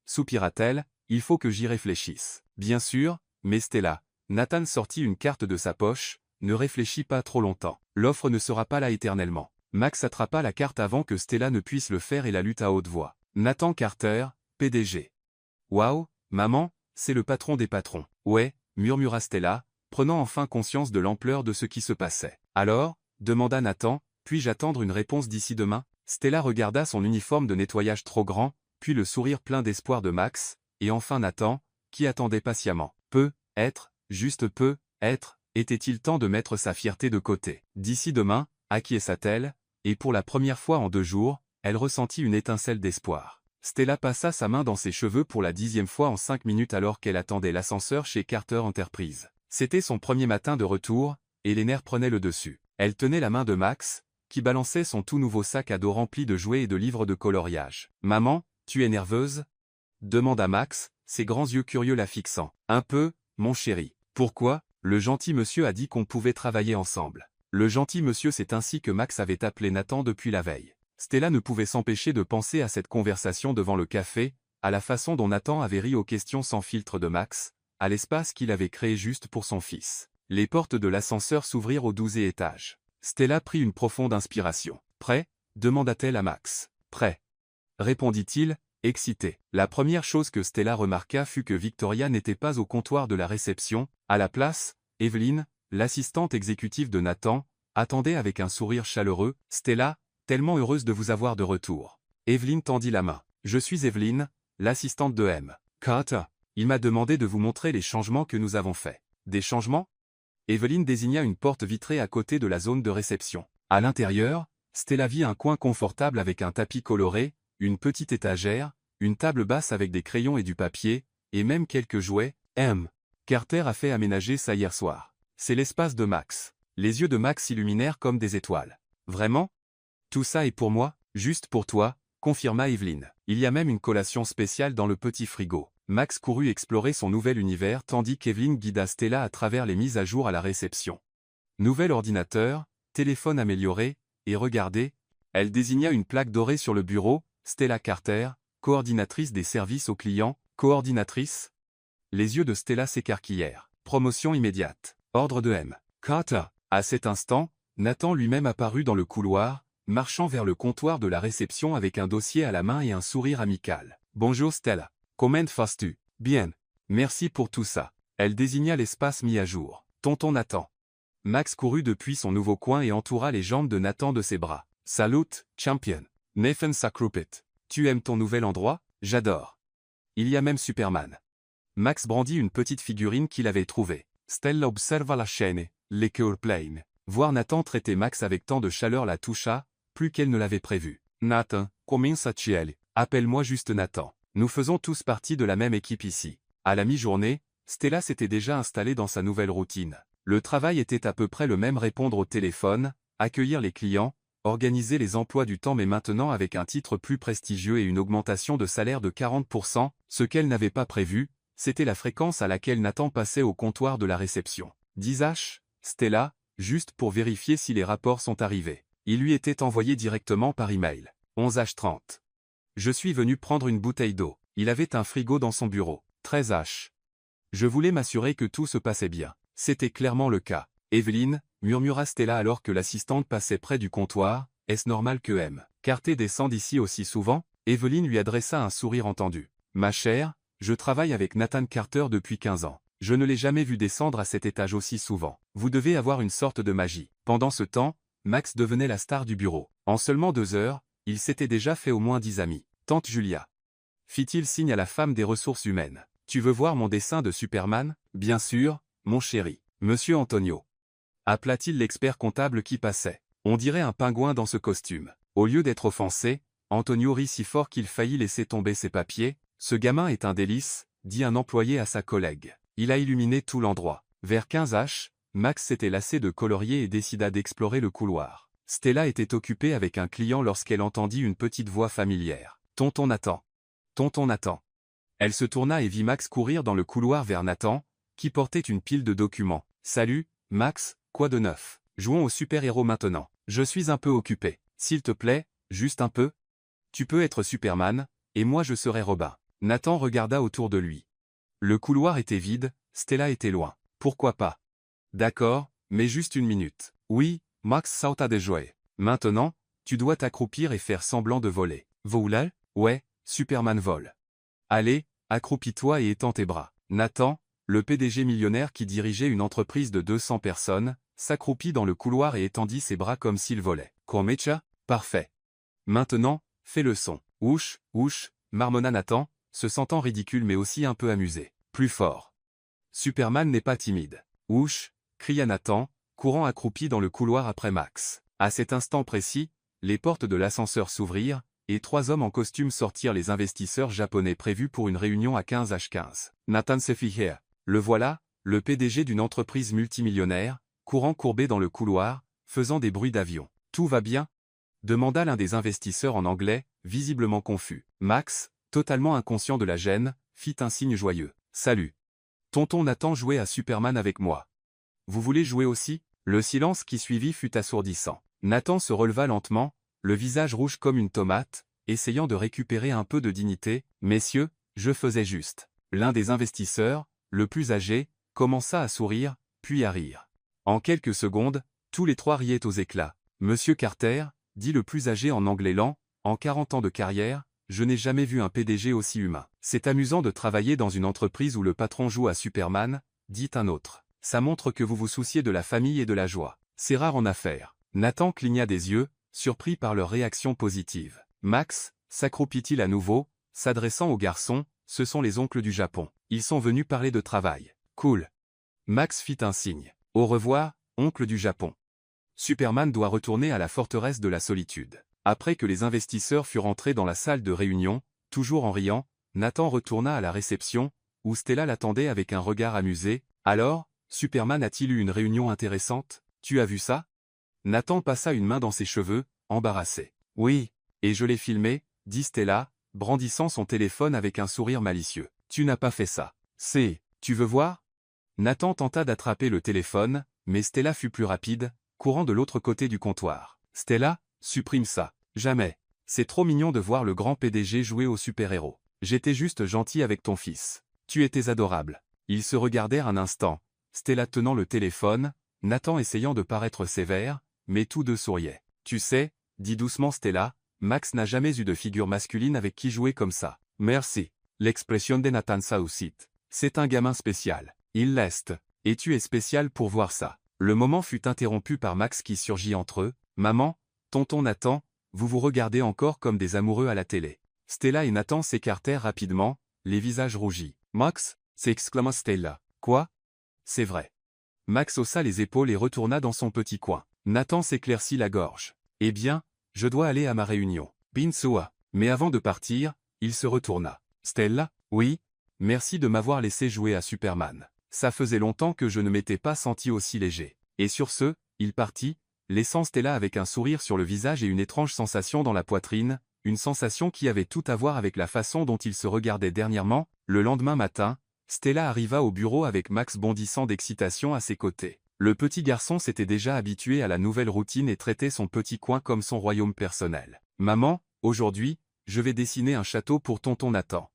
Soupira-t-elle, il faut que j'y réfléchisse. Bien sûr, mais Stella. Nathan sortit une carte de sa poche, ne réfléchis pas trop longtemps. L'offre ne sera pas là éternellement. Max attrapa la carte avant que Stella ne puisse le faire et la lut à haute voix. Nathan Carter, PDG. Waouh, maman, c'est le patron des patrons. Ouais, murmura Stella, prenant enfin conscience de l'ampleur de ce qui se passait. Alors, demanda Nathan, puis-je attendre une réponse d'ici demain? Stella regarda son uniforme de nettoyage trop grand, puis le sourire plein d'espoir de Max, et enfin Nathan, qui attendait patiemment. Juste peut être, était-il temps de mettre sa fierté de côté. D'ici demain, acquiesça-t-elle, et pour la première fois en 2 jours, elle ressentit une étincelle d'espoir. Stella passa sa main dans ses cheveux pour la 10e fois en 5 minutes alors qu'elle attendait l'ascenseur chez Carter Enterprise. C'était son premier matin de retour, et les nerfs prenaient le dessus. Elle tenait la main de Max, qui balançait son tout nouveau sac à dos rempli de jouets et de livres de coloriage. « Maman, tu es nerveuse ?» demanda Max, ses grands yeux curieux la fixant. « Un peu, mon chéri. »« Pourquoi ?» Le gentil monsieur a dit qu'on pouvait travailler ensemble. Le gentil monsieur, c'est ainsi que Max avait appelé Nathan depuis la veille. Stella ne pouvait s'empêcher de penser à cette conversation devant le café, à la façon dont Nathan avait ri aux questions sans filtre de Max, à l'espace qu'il avait créé juste pour son fils. Les portes de l'ascenseur s'ouvrirent au 12e étage. Stella prit une profonde inspiration. « Prêt ?» demanda-t-elle à Max. « Prêt » répondit-il, excité. La première chose que Stella remarqua fut que Victoria n'était pas au comptoir de la réception. À la place, Evelyne, l'assistante exécutive de Nathan, attendait avec un sourire chaleureux. « Stella, tellement heureuse de vous avoir de retour. » Evelyne tendit la main. « Je suis Evelyne, l'assistante de M. Carter. Il m'a demandé de vous montrer les changements que nous avons faits. » « Des changements ?» Evelyne désigna une porte vitrée à côté de la zone de réception. À l'intérieur, Stella vit un coin confortable avec un tapis coloré, une petite étagère, une table basse avec des crayons et du papier, et même quelques jouets. M. Carter a fait aménager ça hier soir. C'est l'espace de Max. Les yeux de Max s'illuminèrent comme des étoiles. Vraiment ? Tout ça est pour moi, juste pour toi, confirma Evelyne. Il y a même une collation spéciale dans le petit frigo. Max courut explorer son nouvel univers tandis qu'Evelyne guida Stella à travers les mises à jour à la réception. Nouvel ordinateur, téléphone amélioré, et regardez, elle désigna une plaque dorée sur le bureau. Stella Carter, coordinatrice des services aux clients, coordinatrice. Les yeux de Stella s'écarquillèrent. Promotion immédiate. Ordre de M. Carter. À cet instant, Nathan lui-même apparut dans le couloir, marchant vers le comptoir de la réception avec un dossier à la main et un sourire amical. « Bonjour Stella. Comment vas-tu ? » « Bien. Merci pour tout ça. » Elle désigna l'espace mis à jour. « Tonton Nathan. » Max courut depuis son nouveau coin et entoura les jambes de Nathan de ses bras. « Salut, champion. Nathan s'accroupit. Tu aimes ton nouvel endroit ? J'adore. Il y a même Superman. » Max brandit une petite figurine qu'il avait trouvée. Stella observa la scène, les cœurs pleins. Voir Nathan traiter Max avec tant de chaleur la toucha, plus qu'elle ne l'avait prévu. « Nathan, comment ça-tu ? Appelle-moi juste Nathan. Nous faisons tous partie de la même équipe ici. » À la mi-journée, Stella s'était déjà installée dans sa nouvelle routine. Le travail était à peu près le même: répondre au téléphone, accueillir les clients, organiser les emplois du temps, mais maintenant avec un titre plus prestigieux et une augmentation de salaire de 40%, ce qu'elle n'avait pas prévu, c'était la fréquence à laquelle Nathan passait au comptoir de la réception. 10h, Stella, juste pour vérifier si les rapports sont arrivés. Il lui était envoyé directement par email. 11h30. Je suis venu prendre une bouteille d'eau. Il avait un frigo dans son bureau. 13h. Je voulais m'assurer que tout se passait bien. C'était clairement le cas. Evelyne, murmura Stella alors que l'assistante passait près du comptoir, est-ce normal que M. Carter descende ici aussi souvent? Evelyne lui adressa un sourire entendu. Ma chère, je travaille avec Nathan Carter depuis 15 ans. Je ne l'ai jamais vu descendre à cet étage aussi souvent. Vous devez avoir une sorte de magie. Pendant ce temps, Max devenait la star du bureau. En seulement 2 heures, il s'était déjà fait au moins 10 amis. Tante Julia. Fit-il signe à la femme des ressources humaines. Tu veux voir mon dessin de Superman? Bien sûr, mon chéri. Monsieur Antonio. Appela-t-il l'expert comptable qui passait. On dirait un pingouin dans ce costume. Au lieu d'être offensé, Antonio rit si fort qu'il faillit laisser tomber ses papiers. Ce gamin est un délice, dit un employé à sa collègue. Il a illuminé tout l'endroit. Vers 15h, Max s'était lassé de colorier et décida d'explorer le couloir. Stella était occupée avec un client lorsqu'elle entendit une petite voix familière. Tonton Nathan. Tonton Nathan. Elle se tourna et vit Max courir dans le couloir vers Nathan, qui portait une pile de documents. Salut, Max, quoi de neuf? Jouons au super-héros maintenant. Je suis un peu occupé. S'il te plaît, juste un peu. Tu peux être Superman, et moi je serai Robin. Nathan regarda autour de lui. Le couloir était vide, Stella était loin. Pourquoi pas? D'accord, mais juste une minute. Oui, Max sauta de joie. Maintenant, tu dois t'accroupir et faire semblant de voler. Voler? Ouais, Superman vole. Allez, accroupis-toi et étends tes bras. Nathan, le PDG millionnaire qui dirigeait une entreprise de 200 personnes, s'accroupit dans le couloir et étendit ses bras comme s'il volait. Komecha? Parfait. Maintenant, fais le son. Ouch, ouch, marmonna Nathan, se sentant ridicule mais aussi un peu amusé. Plus fort. Superman n'est pas timide. Ouch, cria Nathan, courant accroupi dans le couloir après Max. À cet instant précis, les portes de l'ascenseur s'ouvrirent, et 3 hommes en costume sortirent, les investisseurs japonais prévus pour une réunion à 15h15. Nathan se fit here. Le voilà, le PDG d'une entreprise multimillionnaire, courant courbé dans le couloir, faisant des bruits d'avion. « Tout va bien ?» demanda l'un des investisseurs en anglais, visiblement confus. Max, totalement inconscient de la gêne, fit un signe joyeux. « Salut. Tonton Nathan jouait à Superman avec moi. Vous voulez jouer aussi ?» Le silence qui suivit fut assourdissant. Nathan se releva lentement, le visage rouge comme une tomate, essayant de récupérer un peu de dignité. « Messieurs, je faisais juste. » L'un des investisseurs, le plus âgé, commença à sourire, puis à rire. En quelques secondes, tous les trois riaient aux éclats. « Monsieur Carter, » dit le plus âgé en anglais lent, « en 40 ans de carrière, je n'ai jamais vu un PDG aussi humain. C'est amusant de travailler dans une entreprise où le patron joue à Superman, » dit un autre. « Ça montre que vous vous souciez de la famille et de la joie. C'est rare en affaires. » Nathan cligna des yeux, surpris par leur réaction positive. « Max, » s'accroupit-il à nouveau, s'adressant aux garçons, « ce sont les oncles du Japon. Ils sont venus parler de travail. » « Cool. » Max fit un signe. « Au revoir, oncle du Japon. Superman doit retourner à la forteresse de la solitude. » Après que les investisseurs furent entrés dans la salle de réunion, toujours en riant, Nathan retourna à la réception, où Stella l'attendait avec un regard amusé. « Alors, Superman a-t-il eu une réunion intéressante? Tu as vu ça ?» Nathan passa une main dans ses cheveux, embarrassé. « Oui, et je l'ai filmé, » dit Stella, brandissant son téléphone avec un sourire malicieux. « Tu n'as pas fait ça. Tu veux voir ?» Nathan tenta d'attraper le téléphone, mais Stella fut plus rapide, courant de l'autre côté du comptoir. « Stella, supprime ça. Jamais. C'est trop mignon de voir le grand PDG jouer au super-héros. J'étais juste gentil avec ton fils. Tu étais adorable. » Ils se regardèrent un instant, Stella tenant le téléphone, Nathan essayant de paraître sévère, mais tous deux souriaient. « Tu sais, » dit doucement Stella, « Max n'a jamais eu de figure masculine avec qui jouer comme ça. » « Merci. L'expression de Nathan Saucit. C'est un gamin spécial. Il l'est. Et tu es spécial pour voir ça. » Le moment fut interrompu par Max qui surgit entre eux. « Maman, tonton Nathan, vous vous regardez encore comme des amoureux à la télé. » Stella et Nathan s'écartèrent rapidement, les visages rougis. « Max » s'exclama Stella. « Quoi ?» »« C'est vrai. » Max haussa les épaules et retourna dans son petit coin. Nathan s'éclaircit la gorge. « Eh bien, je dois aller à ma réunion. Binsua. » Mais avant de partir, il se retourna. « Stella ? Oui ? Merci de m'avoir laissé jouer à Superman. Ça faisait longtemps que je ne m'étais pas senti aussi léger. » Et sur ce, il partit, laissant Stella avec un sourire sur le visage et une étrange sensation dans la poitrine, une sensation qui avait tout à voir avec la façon dont il se regardait dernièrement. Le lendemain matin, Stella arriva au bureau avec Max bondissant d'excitation à ses côtés. Le petit garçon s'était déjà habitué à la nouvelle routine et traitait son petit coin comme son royaume personnel. « Maman, aujourd'hui, je vais dessiner un château pour tonton Nathan. »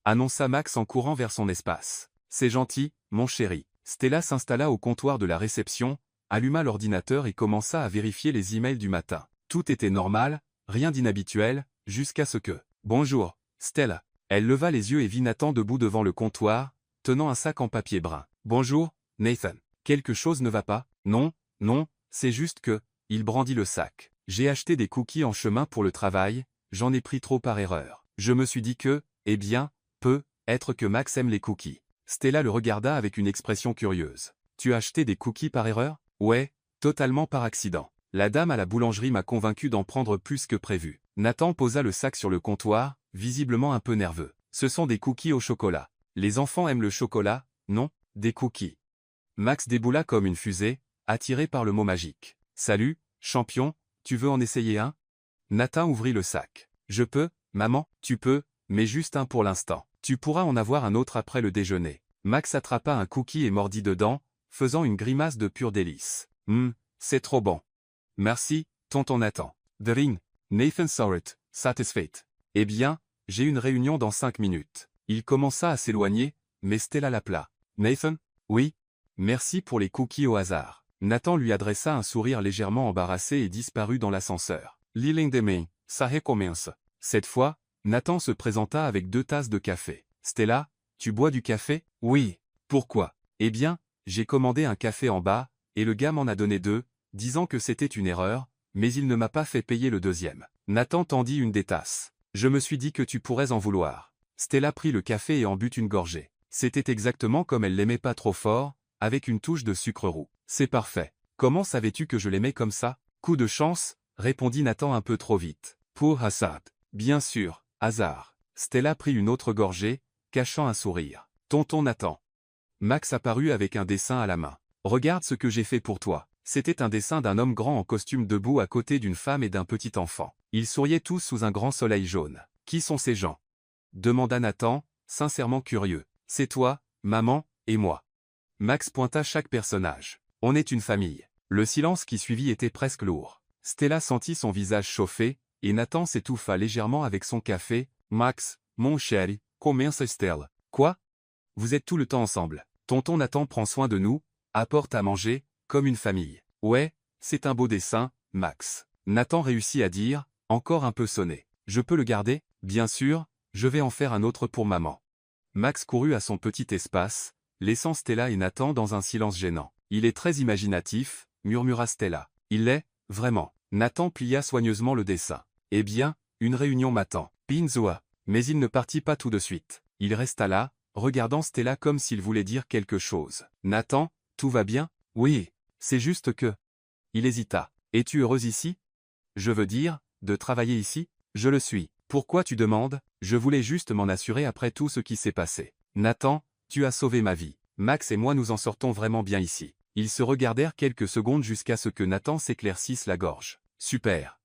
annonça Max en courant vers son espace. « C'est gentil, mon chéri. » Stella s'installa au comptoir de la réception, alluma l'ordinateur et commença à vérifier les emails du matin. Tout était normal, rien d'inhabituel, jusqu'à ce que... « Bonjour, Stella. » Elle leva les yeux et vit Nathan debout devant le comptoir, tenant un sac en papier brun. « Bonjour, Nathan. Quelque chose ne va pas? » « Non, non, c'est juste que... » Il brandit le sac. « J'ai acheté des cookies en chemin pour le travail, j'en ai pris trop par erreur. Je me suis dit que, eh bien, peut-être que Max aime les cookies. » Stella le regarda avec une expression curieuse. « Tu as acheté des cookies par erreur? » « Ouais, totalement par accident. La dame à la boulangerie m'a convaincu d'en prendre plus que prévu. » Nathan posa le sac sur le comptoir, visiblement un peu nerveux. « Ce sont des cookies au chocolat. Les enfants aiment le chocolat, non? Des cookies. » Max déboula comme une fusée, attiré par le mot magique. « Salut, champion, tu veux en essayer un ?» Nathan ouvrit le sac. « Je peux, maman, tu peux, mais juste un pour l'instant. Tu pourras en avoir un autre après le déjeuner. » Max attrapa un cookie et mordit dedans, faisant une grimace de pur délice. « C'est trop bon. » « Merci, tonton Nathan. » The ring. Nathan saw it, satisfied. « Eh bien, j'ai une réunion dans 5 minutes. » Il commença à s'éloigner, mais Stella l'appela. « Nathan? » « Oui. Merci pour les cookies au hasard. » Nathan lui adressa un sourire légèrement embarrassé et disparut dans l'ascenseur. « L'île demain, ça recommence. » Cette fois, Nathan se présenta avec 2 tasses de café. « Stella, tu bois du café? » « Oui. Pourquoi? » « Eh bien, j'ai commandé un café en bas, et le gars m'en a donné 2, disant que c'était une erreur, mais il ne m'a pas fait payer le deuxième. » Nathan tendit une des tasses. « Je me suis dit que tu pourrais en vouloir. » Stella prit le café et en but une gorgée. C'était exactement comme elle l'aimait pas trop fort, avec une touche de sucre roux. « C'est parfait. Comment savais-tu que je l'aimais comme ça? » « Coup de chance, » répondit Nathan un peu trop vite. « Pour hasard. » « Bien sûr, hasard. » Stella prit une autre gorgée, cachant un sourire. « Tonton Nathan. Max apparut avec un dessin à la main. Regarde ce que j'ai fait pour toi. C'était un dessin d'un homme grand en costume debout à côté d'une femme et d'un petit enfant. Ils souriaient tous sous un grand soleil jaune. Qui sont ces gens? Demanda Nathan, sincèrement curieux. C'est toi, maman, et moi. Max pointa chaque personnage. On est une famille. Le silence qui suivit était presque lourd. Stella sentit son visage chauffer, et Nathan s'étouffa légèrement avec son café. Max, mon chéri, comment Stella? Quoi? Vous êtes tout le temps ensemble. Tonton Nathan prend soin de nous, apporte à manger, comme une famille. Ouais, c'est un beau dessin, Max. Nathan réussit à dire, encore un peu sonné. Je peux le garder? Bien sûr, je vais en faire un autre pour maman. Max courut à son petit espace, laissant Stella et Nathan dans un silence gênant. Il est très imaginatif, murmura Stella. Il l'est, vraiment. Nathan plia soigneusement le dessin. Eh bien, une réunion m'attend. Pinzoa. Mais il ne partit pas tout de suite. Il resta là, regardant Stella comme s'il voulait dire quelque chose. Nathan, tout va bien? Oui, c'est juste que... Il hésita. Es-tu heureuse ici? Je veux dire, de travailler ici? Je le suis. Pourquoi tu demandes? Je voulais juste m'en assurer après tout ce qui s'est passé. Nathan, tu as sauvé ma vie. Max et moi nous en sortons vraiment bien ici. Ils se regardèrent quelques secondes jusqu'à ce que Nathan s'éclaircisse la gorge. Super.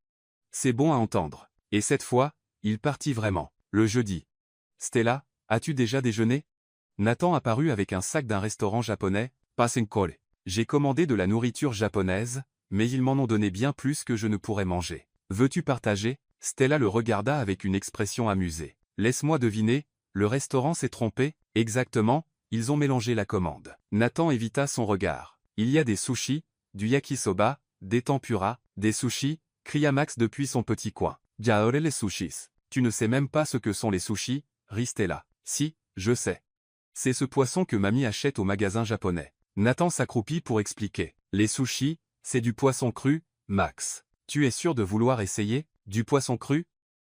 C'est bon à entendre. Et cette fois, il partit vraiment. Le jeudi. Stella, as-tu déjà déjeuné? Nathan apparut avec un sac d'un restaurant japonais, Passenkole. J'ai commandé de la nourriture japonaise, mais ils m'en ont donné bien plus que je ne pourrais manger. Veux-tu partager? Stella le regarda avec une expression amusée. Laisse-moi deviner, le restaurant s'est trompé? Exactement, ils ont mélangé la commande. Nathan évita son regard. Il y a des sushis, du yakisoba, des tempura, des sushis, cria Max depuis son petit coin. Jaore les sushis. Tu ne sais même pas ce que sont les sushis, rit Stella. Si, je sais. C'est ce poisson que mamie achète au magasin japonais. Nathan s'accroupit pour expliquer. Les sushis, c'est du poisson cru, Max. Tu es sûr de vouloir essayer? Du poisson cru?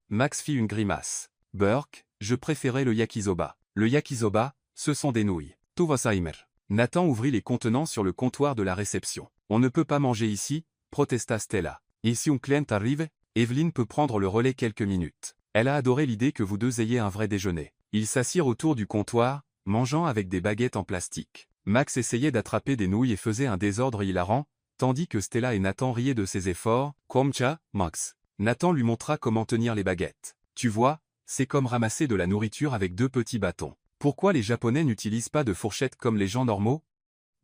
Max fit une grimace. Burk, je préférais le yakisoba. Le yakisoba, ce sont des nouilles. Tuvasaimer. Nathan ouvrit les contenants sur le comptoir de la réception. On ne peut pas manger ici, protesta Stella. Et si un client arrive, Evelyne peut prendre le relais quelques minutes. Elle a adoré l'idée que vous deux ayez un vrai déjeuner. Ils s'assirent autour du comptoir, mangeant avec des baguettes en plastique. Max essayait d'attraper des nouilles et faisait un désordre hilarant, tandis que Stella et Nathan riaient de ses efforts. Comme ça, Max. Nathan lui montra comment tenir les baguettes. Tu vois, c'est comme ramasser de la nourriture avec deux petits bâtons. Pourquoi les Japonais n'utilisent pas de fourchette comme les gens normaux?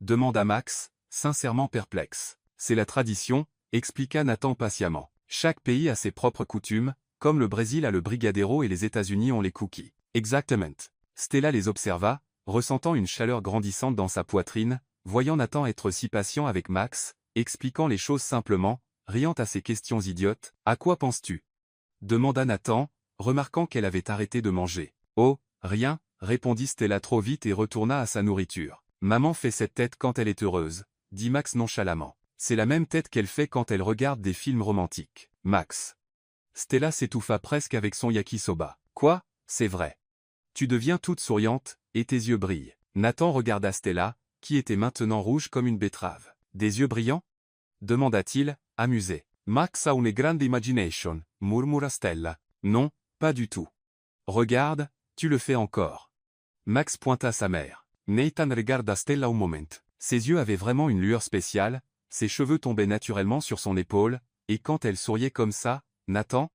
Demanda Max, sincèrement perplexe. C'est la tradition, expliqua Nathan patiemment. Chaque pays a ses propres coutumes, comme le Brésil a le brigadeiro et les États-Unis ont les cookies. Exactement. Stella les observa, ressentant une chaleur grandissante dans sa poitrine, voyant Nathan être si patient avec Max, expliquant les choses simplement, riant à ses questions idiotes. À quoi penses-tu? Demanda Nathan, remarquant qu'elle avait arrêté de manger. Oh, rien, répondit Stella trop vite et retourna à sa nourriture. Maman fait cette tête quand elle est heureuse, dit Max nonchalamment. C'est la même tête qu'elle fait quand elle regarde des films romantiques. Max. Stella s'étouffa presque avec son yakisoba. Quoi? C'est vrai. Tu deviens toute souriante, et tes yeux brillent. Nathan regarda Stella, qui était maintenant rouge comme une betterave. Des yeux brillants? Demanda-t-il, amusé. Max a une grande imagination, murmura Stella. Non, pas du tout. Regarde, tu le fais encore. Max pointa sa mère. Nathan regarda Stella un moment. Ses yeux avaient vraiment une lueur spéciale, ses cheveux tombaient naturellement sur son épaule, et quand elle souriait comme ça, Nathan?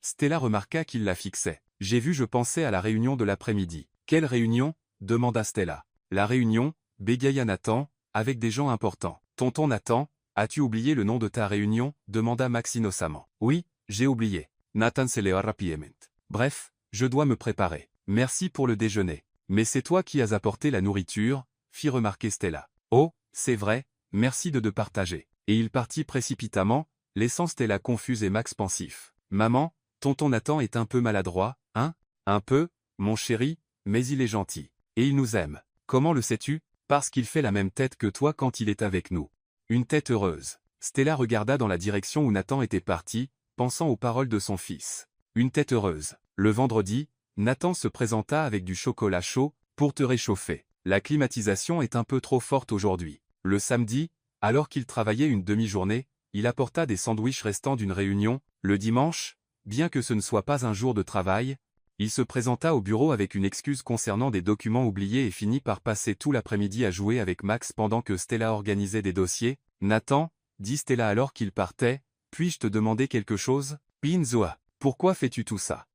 Stella remarqua qu'il la fixait. J'ai vu, je pensais à la réunion de l'après-midi. Quelle réunion? Demanda Stella. La réunion, bégaya Nathan, avec des gens importants. Tonton Nathan, as-tu oublié le nom de ta réunion? Demanda Max innocemment. Oui, j'ai oublié. Nathan se leva rapidement. Bref, je dois me préparer. Merci pour le déjeuner. Mais c'est toi qui as apporté la nourriture, fit remarquer Stella. Oh, c'est vrai, merci de partager. Et il partit précipitamment, laissant Stella confuse et Max pensif. Maman, tonton Nathan est un peu maladroit, hein? Un peu, mon chéri, mais il est gentil. Et il nous aime. Comment le sais-tu? Parce qu'il fait la même tête que toi quand il est avec nous. Une tête heureuse. Stella regarda dans la direction où Nathan était parti, pensant aux paroles de son fils. Une tête heureuse. Le vendredi, Nathan se présenta avec du chocolat chaud, pour te réchauffer. La climatisation est un peu trop forte aujourd'hui. Le samedi, alors qu'il travaillait une demi-journée, il apporta des sandwichs restants d'une réunion. Le dimanche, bien que ce ne soit pas un jour de travail, Il se présenta au bureau avec une excuse concernant des documents oubliés et finit par passer tout l'après-midi à jouer avec Max pendant que Stella organisait des dossiers. « Nathan, dit Stella alors qu'il partait, puis-je te demander quelque chose? Pinzoa, pourquoi fais-tu tout ça? »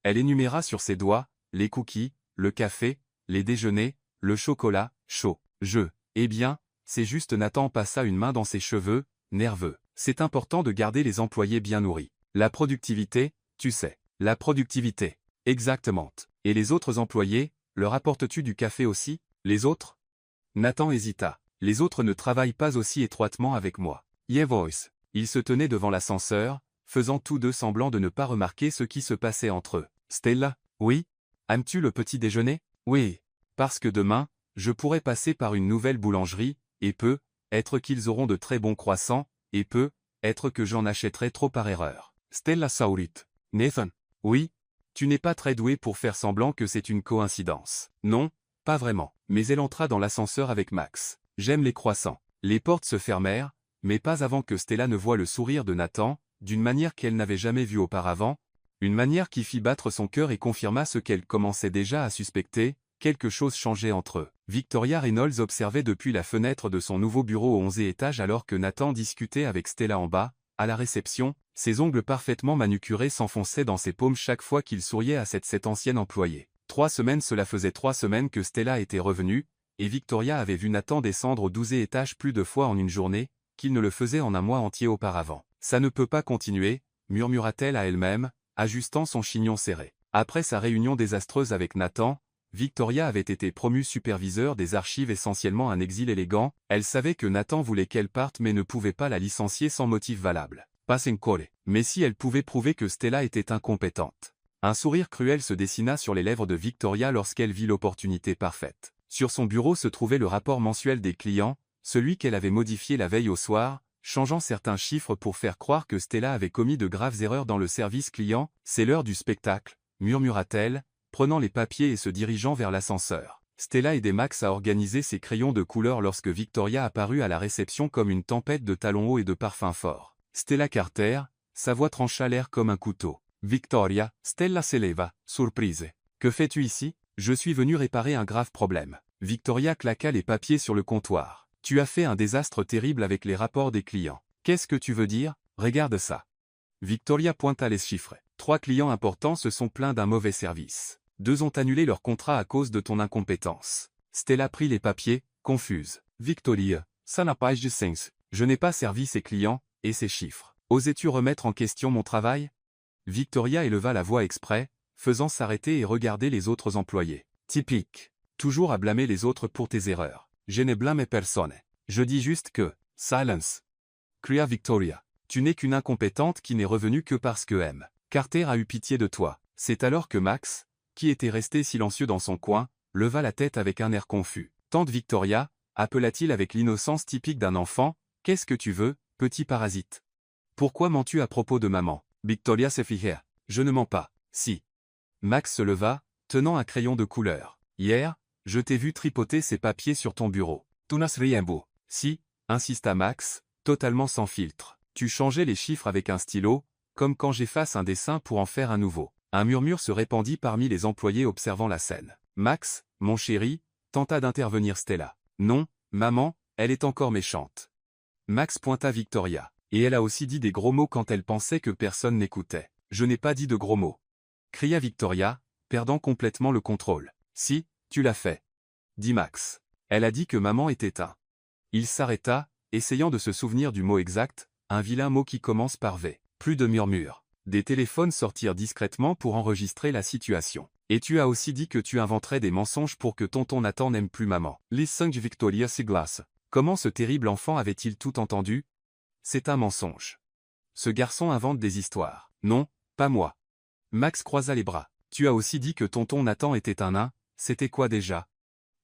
Elle énuméra sur ses doigts, les cookies, le café, les déjeuners, le chocolat, chaud. Eh bien, c'est juste Nathan passa une main dans ses cheveux, nerveux. C'est important de garder les employés bien nourris. La productivité, tu sais. La productivité. Exactement. Et les autres employés, leur apportes-tu du café aussi? Les autres? Nathan hésita. Les autres ne travaillent pas aussi étroitement avec moi. Yeah voice. Ils se tenaient devant l'ascenseur, faisant tous deux semblant de ne pas remarquer ce qui se passait entre eux. Stella? Oui? Aimes-tu le petit déjeuner? Oui. Parce que demain, je pourrai passer par une nouvelle boulangerie, et être qu'ils auront de très bons croissants, et être que j'en achèterai trop par erreur. Stella sourit. Nathan? Oui? Tu n'es pas très doué pour faire semblant que c'est une coïncidence. Non, pas vraiment. Mais elle entra dans l'ascenseur avec Max. J'aime les croissants. Les portes se fermèrent, mais pas avant que Stella ne voie le sourire de Nathan, d'une manière qu'elle n'avait jamais vue auparavant, une manière qui fit battre son cœur et confirma ce qu'elle commençait déjà à suspecter, quelque chose changeait entre eux. Victoria Reynolds observait depuis la fenêtre de son nouveau bureau au 11e étage alors que Nathan discutait avec Stella en bas, à la réception, ses ongles parfaitement manucurés s'enfonçaient dans ses paumes chaque fois qu'il souriait à cette ancienne employée. 3 semaines Cela faisait 3 semaines que Stella était revenue, et Victoria avait vu Nathan descendre au 12e étage plus de fois en une journée, qu'il ne le faisait en un mois entier auparavant. Ça ne peut pas continuer, murmura-t-elle à elle-même, ajustant son chignon serré. Après sa réunion désastreuse avec Nathan, Victoria avait été promue superviseur des archives, essentiellement un exil élégant. Elle savait que Nathan voulait qu'elle parte mais ne pouvait pas la licencier sans motif valable. Pasencole. Mais si elle pouvait prouver que Stella était incompétente. Un sourire cruel se dessina sur les lèvres de Victoria lorsqu'elle vit l'opportunité parfaite. Sur son bureau se trouvait le rapport mensuel des clients, celui qu'elle avait modifié la veille au soir, changeant certains chiffres pour faire croire que Stella avait commis de graves erreurs dans le service client. C'est l'heure du spectacle, murmura-t-elle, prenant les papiers et se dirigeant vers l'ascenseur. Stella aidait Max à organiser ses crayons de couleur lorsque Victoria apparut à la réception comme une tempête de talons hauts et de parfums forts. Stella Carter, sa voix trancha l'air comme un couteau. Victoria, Stella se leva, surprise. Que fais-tu ici? Je suis venu réparer un grave problème. Victoria claqua les papiers sur le comptoir. Tu as fait un désastre terrible avec les rapports des clients. Qu'est-ce que tu veux dire? Regarde ça. Victoria pointa les chiffres. 3 clients importants se sont plaints d'un mauvais service. 2 ont annulé leur contrat à cause de ton incompétence. Stella prit les papiers, confuse. Victoria, ça n'a pas de sens. Je n'ai pas servi ces clients, et ces chiffres. Osais-tu remettre en question mon travail? Victoria éleva la voix exprès, faisant s'arrêter et regarder les autres employés. Typique. Toujours à blâmer les autres pour tes erreurs. Je ne blâme personne. Je dis juste que... Silence. Cria Victoria. Tu n'es qu'une incompétente qui n'est revenue que parce que M. Carter a eu pitié de toi. C'est alors que Max, qui était resté silencieux dans son coin, leva la tête avec un air confus. Tante Victoria, appela-t-il avec l'innocence typique d'un enfant, qu'est-ce que tu veux, petit parasite? Pourquoi mens-tu à propos de maman? Victoria se fija. Je ne mens pas. Si. Max se leva, tenant un crayon de couleur. Hier, je t'ai vu tripoter ces papiers sur ton bureau. Tu n'as rien beau. Si, insista Max, totalement sans filtre. Tu changeais les chiffres avec un stylo, comme quand j'efface un dessin pour en faire un nouveau. Un murmure se répandit parmi les employés observant la scène. Max, mon chéri, tenta d'intervenir Stella. Non, maman, elle est encore méchante. Max pointa Victoria. Et elle a aussi dit des gros mots quand elle pensait que personne n'écoutait. Je n'ai pas dit de gros mots. Cria Victoria, perdant complètement le contrôle. Si, tu l'as fait. Dit Max. Elle a dit que maman était un. Il s'arrêta, essayant de se souvenir du mot exact, un vilain mot qui commence par V. Plus de murmures. Des téléphones sortirent discrètement pour enregistrer la situation. Et tu as aussi dit que tu inventerais des mensonges pour que tonton Nathan n'aime plus maman. Les 5 Victoria se glace. Comment ce terrible enfant avait-il tout entendu? C'est un mensonge. Ce garçon invente des histoires. Non, pas moi. Max croisa les bras. Tu as aussi dit que tonton Nathan était un nain, c'était quoi déjà?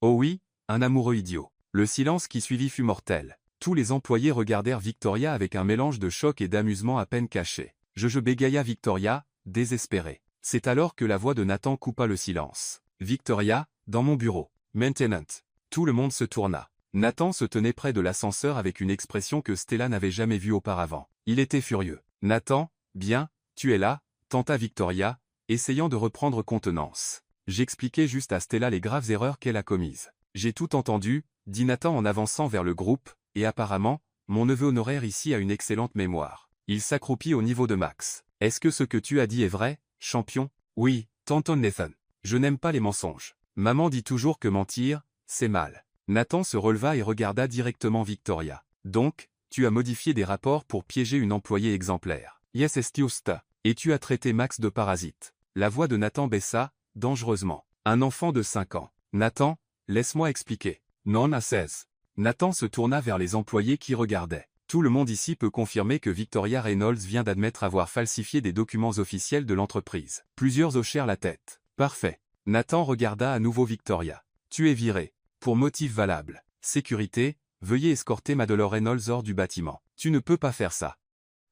Oh oui, un amoureux idiot. Le silence qui suivit fut mortel. Tous les employés regardèrent Victoria avec un mélange de choc et d'amusement à peine caché. Je bégaya Victoria, désespérée. C'est alors que la voix de Nathan coupa le silence. Victoria, dans mon bureau. Maintenant. Tout le monde se tourna. Nathan se tenait près de l'ascenseur avec une expression que Stella n'avait jamais vue auparavant. Il était furieux. Nathan, bien, tu es là, tenta Victoria, essayant de reprendre contenance. J'expliquais juste à Stella les graves erreurs qu'elle a commises. J'ai tout entendu, dit Nathan en avançant vers le groupe, et apparemment, mon neveu honoraire ici a une excellente mémoire. Il s'accroupit au niveau de Max. Est-ce que ce que tu as dit est vrai, champion? Oui, tonton Nathan. Je n'aime pas les mensonges. Maman dit toujours que mentir, c'est mal. Nathan se releva et regarda directement Victoria. Donc, tu as modifié des rapports pour piéger une employée exemplaire. Yes, c'est juste. Et tu as traité Max de parasite. La voix de Nathan baissa, dangereusement. Un enfant de 5 ans. Nathan, laisse-moi expliquer. Non, à 16. Nathan se tourna vers les employés qui regardaient. Tout le monde ici peut confirmer que Victoria Reynolds vient d'admettre avoir falsifié des documents officiels de l'entreprise. Plusieurs hochèrent la tête. Parfait. Nathan regarda à nouveau Victoria. Tu es viré. Pour motif valable. Sécurité, veuillez escorter Madeleine Reynolds hors du bâtiment. Tu ne peux pas faire ça.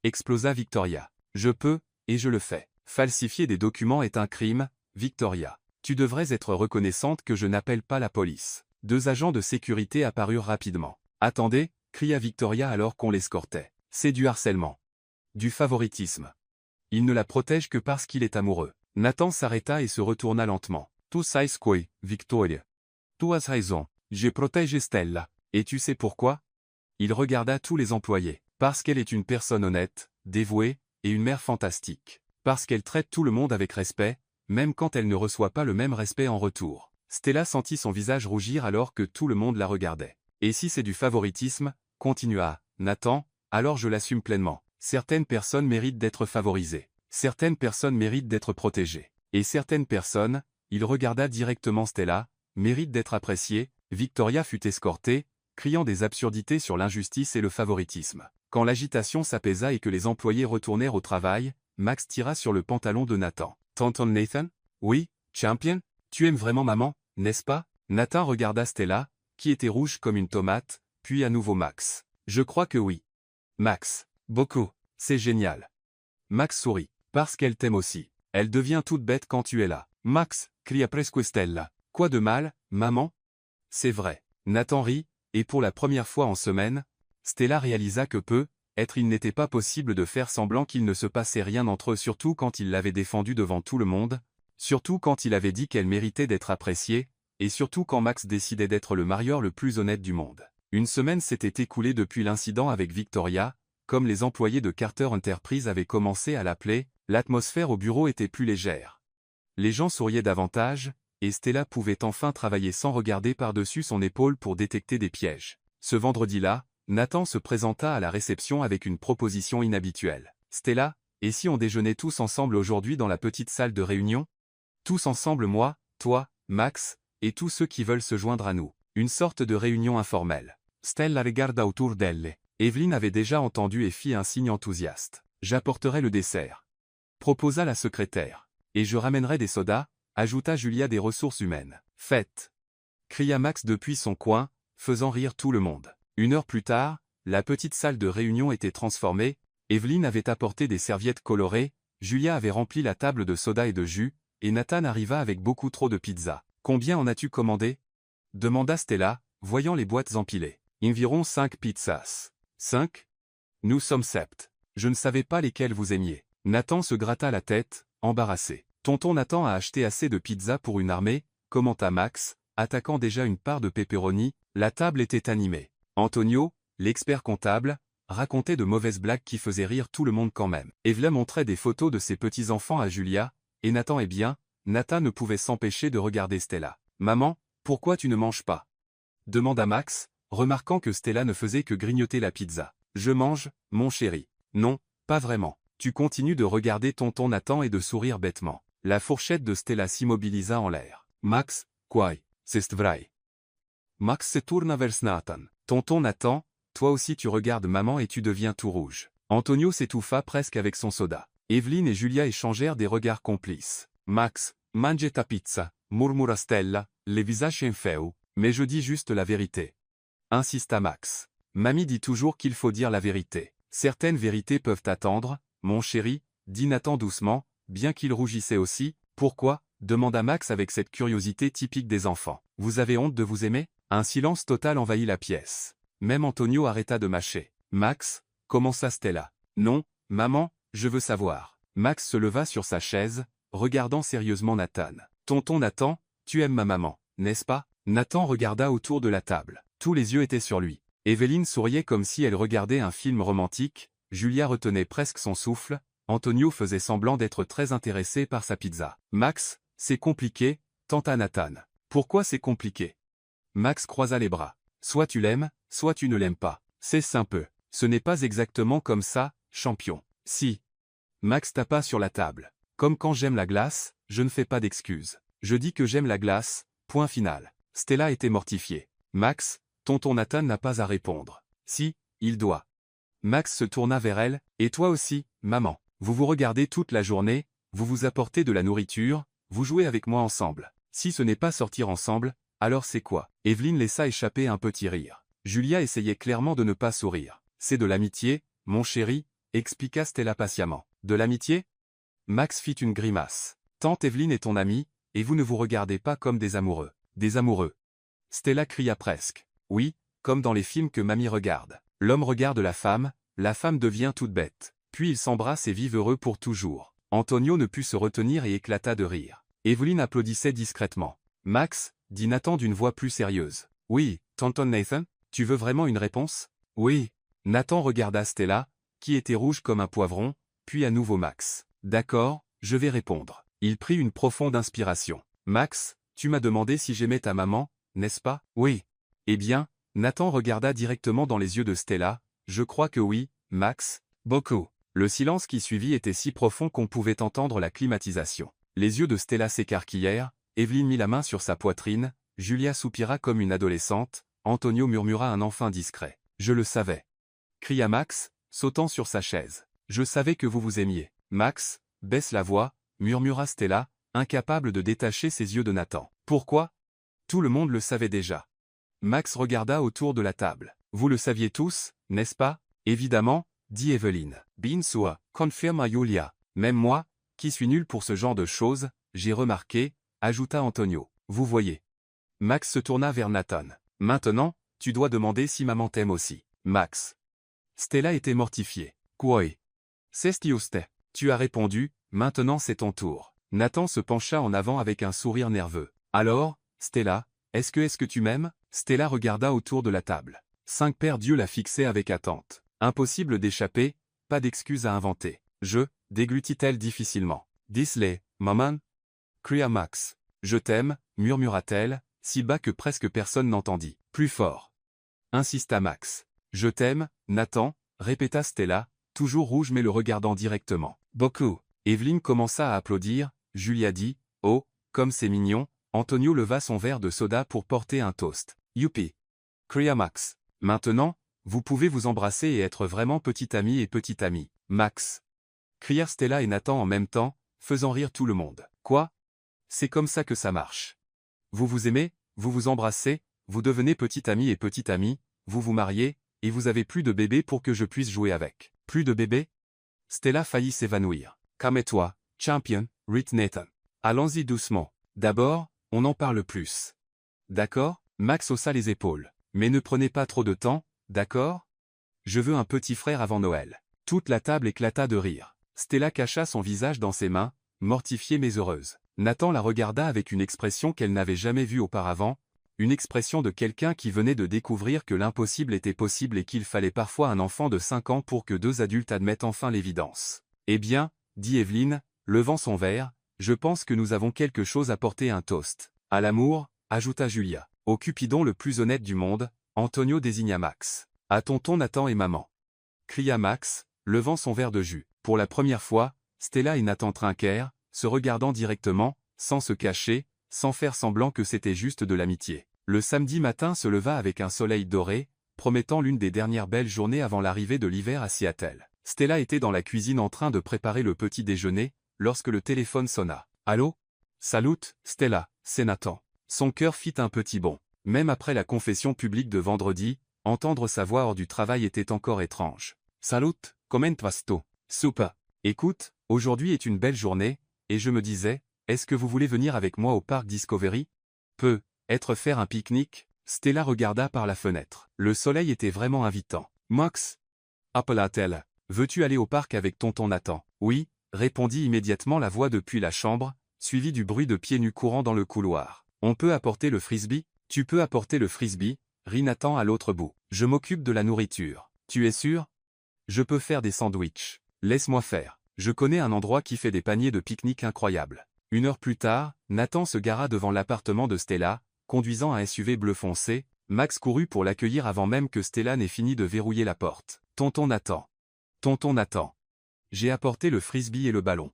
Explosa Victoria. Je peux, et je le fais. Falsifier des documents est un crime, Victoria. Tu devrais être reconnaissante que je n'appelle pas la police. 2 agents de sécurité apparurent rapidement. Attendez, cria Victoria alors qu'on l'escortait. C'est du harcèlement. Du favoritisme. Il ne la protège que parce qu'il est amoureux. Nathan s'arrêta et se retourna lentement. Tu sais quoi, Victoria. Tu as raison, j'ai protégé Stella. Et tu sais pourquoi? Il regarda tous les employés. Parce qu'elle est une personne honnête, dévouée, et une mère fantastique. Parce qu'elle traite tout le monde avec respect, même quand elle ne reçoit pas le même respect en retour. Stella sentit son visage rougir alors que tout le monde la regardait. Et si c'est du favoritisme, continua Nathan, alors je l'assume pleinement. Certaines personnes méritent d'être favorisées. Certaines personnes méritent d'être protégées. Et certaines personnes, il regarda directement Stella, méritent d'être appréciées. Victoria fut escortée, criant des absurdités sur l'injustice et le favoritisme. Quand l'agitation s'apaisa et que les employés retournèrent au travail, Max tira sur le pantalon de Nathan. Tonton Nathan? Oui, champion? Tu aimes vraiment maman, n'est-ce pas? Nathan regarda Stella, qui était rouge comme une tomate, puis à nouveau Max. Je crois que oui. Max. Beaucoup. C'est génial. Max sourit. Parce qu'elle t'aime aussi. Elle devient toute bête quand tu es là. Max, cria presque Stella. Quoi de mal, maman? C'est vrai. Nathan rit, et pour la première fois en semaine, Stella réalisa que il n'était pas possible de faire semblant qu'il ne se passait rien entre eux, surtout quand il l'avait défendue devant tout le monde, surtout quand il avait dit qu'elle méritait d'être appréciée, et surtout quand Max décidait d'être le marieur le plus honnête du monde. Une semaine s'était écoulée depuis l'incident avec Victoria, comme les employés de Carter Enterprise avaient commencé à l'appeler, l'atmosphère au bureau était plus légère. Les gens souriaient davantage, et Stella pouvait enfin travailler sans regarder par-dessus son épaule pour détecter des pièges. Ce vendredi-là, Nathan se présenta à la réception avec une proposition inhabituelle. Stella, et si on déjeunait tous ensemble aujourd'hui dans la petite salle de réunion? Tous ensemble, moi, toi, Max, et tous ceux qui veulent se joindre à nous. Une sorte de réunion informelle. Stella regarda autour d'elle. Evelyn avait déjà entendu et fit un signe enthousiaste. J'apporterai le dessert, proposa la secrétaire. Et je ramènerai des sodas, ajouta Julia des ressources humaines. Faites, cria Max depuis son coin, faisant rire tout le monde. 1 heure plus tard, la petite salle de réunion était transformée, Evelyn avait apporté des serviettes colorées, Julia avait rempli la table de soda et de jus, et Nathan arriva avec beaucoup trop de pizza. Combien en as-tu commandé? Demanda Stella, voyant les boîtes empilées. Environ 5 pizzas. 5? Nous sommes 7. Je ne savais pas lesquelles vous aimiez. Nathan se gratta la tête, embarrassé. Tonton Nathan a acheté assez de pizza pour une armée, commenta Max, attaquant déjà une part de pepperoni. La table était animée. Antonio, l'expert comptable, racontait de mauvaises blagues qui faisaient rire tout le monde quand même. Evelyn montrait des photos de ses petits-enfants à Julia, et Nathan est bien. Nathan ne pouvait s'empêcher de regarder Stella. Maman, pourquoi tu ne manges pas? Demanda Max, remarquant que Stella ne faisait que grignoter la pizza. Je mange, mon chéri. Non, pas vraiment. Tu continues de regarder tonton Nathan et de sourire bêtement. La fourchette de Stella s'immobilisa en l'air. Max, quoi? C'est vrai. Max se tourna vers Nathan. Tonton Nathan, toi aussi tu regardes maman et tu deviens tout rouge. Antonio s'étouffa presque avec son soda. Evelyn et Julia échangèrent des regards complices. Max, mange ta pizza, murmura Stella, les visages en feu. Mais je dis juste la vérité. Insista Max. Mamie dit toujours qu'il faut dire la vérité. Certaines vérités peuvent attendre, mon chéri, dit Nathan doucement, bien qu'il rougissait aussi. Pourquoi? Demanda Max avec cette curiosité typique des enfants. Vous avez honte de vous aimer? Un silence total envahit la pièce. Même Antonio arrêta de mâcher. Max, commença Stella. Non, maman, je veux savoir. Max se leva sur sa chaise, regardant sérieusement Nathan. Tonton Nathan, tu aimes ma maman, n'est-ce pas? Nathan regarda autour de la table. Tous les yeux étaient sur lui. Evelyne souriait comme si elle regardait un film romantique, Julia retenait presque son souffle, Antonio faisait semblant d'être très intéressé par sa pizza. Max, c'est compliqué, tenta Nathan. Pourquoi c'est compliqué? Max croisa les bras. Soit tu l'aimes, soit tu ne l'aimes pas. C'est simple. Ce n'est pas exactement comme ça, champion. Si. Max tapa sur la table. Comme quand j'aime la glace, je ne fais pas d'excuses. Je dis que j'aime la glace, point final. Stella était mortifiée. Max, tonton Nathan n'a pas à répondre. Si, il doit. Max se tourna vers elle, et toi aussi, maman. Vous vous regardez toute la journée, vous vous apportez de la nourriture, vous jouez avec moi ensemble. Si ce n'est pas sortir ensemble, alors c'est quoi? Evelyne laissa échapper un petit rire. Julia essayait clairement de ne pas sourire. C'est de l'amitié, mon chéri, expliqua Stella patiemment. De l'amitié? Max fit une grimace. Tante Evelyne est ton amie, et vous ne vous regardez pas comme des amoureux. Des amoureux. Stella cria presque. Oui, comme dans les films que mamie regarde. L'homme regarde la femme devient toute bête. Puis ils s'embrassent et vivent heureux pour toujours. Antonio ne put se retenir et éclata de rire. Evelyne applaudissait discrètement. Max, dit Nathan d'une voix plus sérieuse. Oui, tonton Nathan, tu veux vraiment une réponse? Oui. Nathan regarda Stella, qui était rouge comme un poivron, puis à nouveau Max. D'accord, je vais répondre. Il prit une profonde inspiration. Max, tu m'as demandé si j'aimais ta maman, n'est-ce pas? Oui. Eh bien, Nathan regarda directement dans les yeux de Stella. Je crois que oui, Max, beaucoup. Le silence qui suivit était si profond qu'on pouvait entendre la climatisation. Les yeux de Stella s'écarquillèrent, Evelyne mit la main sur sa poitrine, Julia soupira comme une adolescente, Antonio murmura un enfin discret. Je le savais. Cria Max, sautant sur sa chaise. Je savais que vous vous aimiez. Max, baisse la voix, murmura Stella, incapable de détacher ses yeux de Nathan. Pourquoi? Tout le monde le savait déjà. Max regarda autour de la table. Vous le saviez tous, n'est-ce pas? Évidemment, dit Evelyne. Bien sûr, confirma Julia. Même moi, qui suis nul pour ce genre de choses, j'ai remarqué, ajouta Antonio. Vous voyez. Max se tourna vers Nathan. Maintenant, tu dois demander si maman t'aime aussi. Max. Stella était mortifiée. Quoi? C'est juste. Tu as répondu, maintenant c'est ton tour. Nathan se pencha en avant avec un sourire nerveux. Alors, Stella, est-ce que tu m'aimes? Stella regarda autour de la table. 5 paires d'yeux la fixaient avec attente. Impossible d'échapper, pas d'excuse à inventer. Déglutit-elle difficilement. Dis-le, maman? Cria Max. Je t'aime, murmura-t-elle, si bas que presque personne n'entendit. Plus fort. Insista Max. Je t'aime, Nathan, répéta Stella, toujours rouge mais le regardant directement. Beaucoup. Evelyne commença à applaudir, Julia dit, oh, comme c'est mignon, Antonio leva son verre de soda pour porter un toast. Youpi. Cria Max. Maintenant, vous pouvez vous embrasser et être vraiment petit ami et petite amie. Max. Crièrent Stella et Nathan en même temps, faisant rire tout le monde. Quoi? C'est comme ça que ça marche. Vous vous aimez, vous vous embrassez, vous devenez petite amie et petite amie, vous vous mariez, et vous avez plus de bébés pour que je puisse jouer avec. Plus de bébés? Stella faillit s'évanouir. Calme-toi, champion, rit Nathan. Allons-y doucement. D'abord, on en parle plus. D'accord? Max haussa les épaules. Mais ne prenez pas trop de temps, d'accord? Je veux un petit frère avant Noël. Toute la table éclata de rire. Stella cacha son visage dans ses mains, mortifiée mais heureuse. Nathan la regarda avec une expression qu'elle n'avait jamais vue auparavant, une expression de quelqu'un qui venait de découvrir que l'impossible était possible et qu'il fallait parfois un enfant de 5 ans pour que 2 adultes admettent enfin l'évidence. Eh bien, dit Evelyne, levant son verre, je pense que nous avons quelque chose à porter un toast. À l'amour, ajouta Julia. Au Cupidon le plus honnête du monde, Antonio désigna Max. À tonton Nathan et maman. Cria Max, levant son verre de jus. Pour la première fois, Stella et Nathan trinquèrent, se regardant directement, sans se cacher, sans faire semblant que c'était juste de l'amitié. Le samedi matin se leva avec un soleil doré, promettant l'une des dernières belles journées avant l'arrivée de l'hiver à Seattle. Stella était dans la cuisine en train de préparer le petit déjeuner, lorsque le téléphone sonna. Allô? Salut, Stella, c'est Nathan. Son cœur fit un petit bond. Même après la confession publique de vendredi, entendre sa voix hors du travail était encore étrange. Salut, comment vas-tu? Super. Écoute, aujourd'hui est une belle journée, et je me disais, est-ce que vous voulez venir avec moi au parc Discovery? Être faire un pique-nique? Stella regarda par la fenêtre. Le soleil était vraiment invitant. Max? Appela-t-elle. Veux-tu aller au parc avec tonton Nathan? Oui, répondit immédiatement la voix depuis la chambre, suivie du bruit de pieds nus courant dans le couloir. On peut apporter le frisbee? Tu peux apporter le frisbee, rit Nathan à l'autre bout. Je m'occupe de la nourriture. Tu es sûr? Je peux faire des sandwichs. Laisse-moi faire. Je connais un endroit qui fait des paniers de pique-nique incroyables. 1 heure plus tard, Nathan se gara devant l'appartement de Stella, conduisant un SUV bleu foncé. Max courut pour l'accueillir avant même que Stella n'ait fini de verrouiller la porte. Tonton Nathan. Tonton Nathan. J'ai apporté le frisbee et le ballon.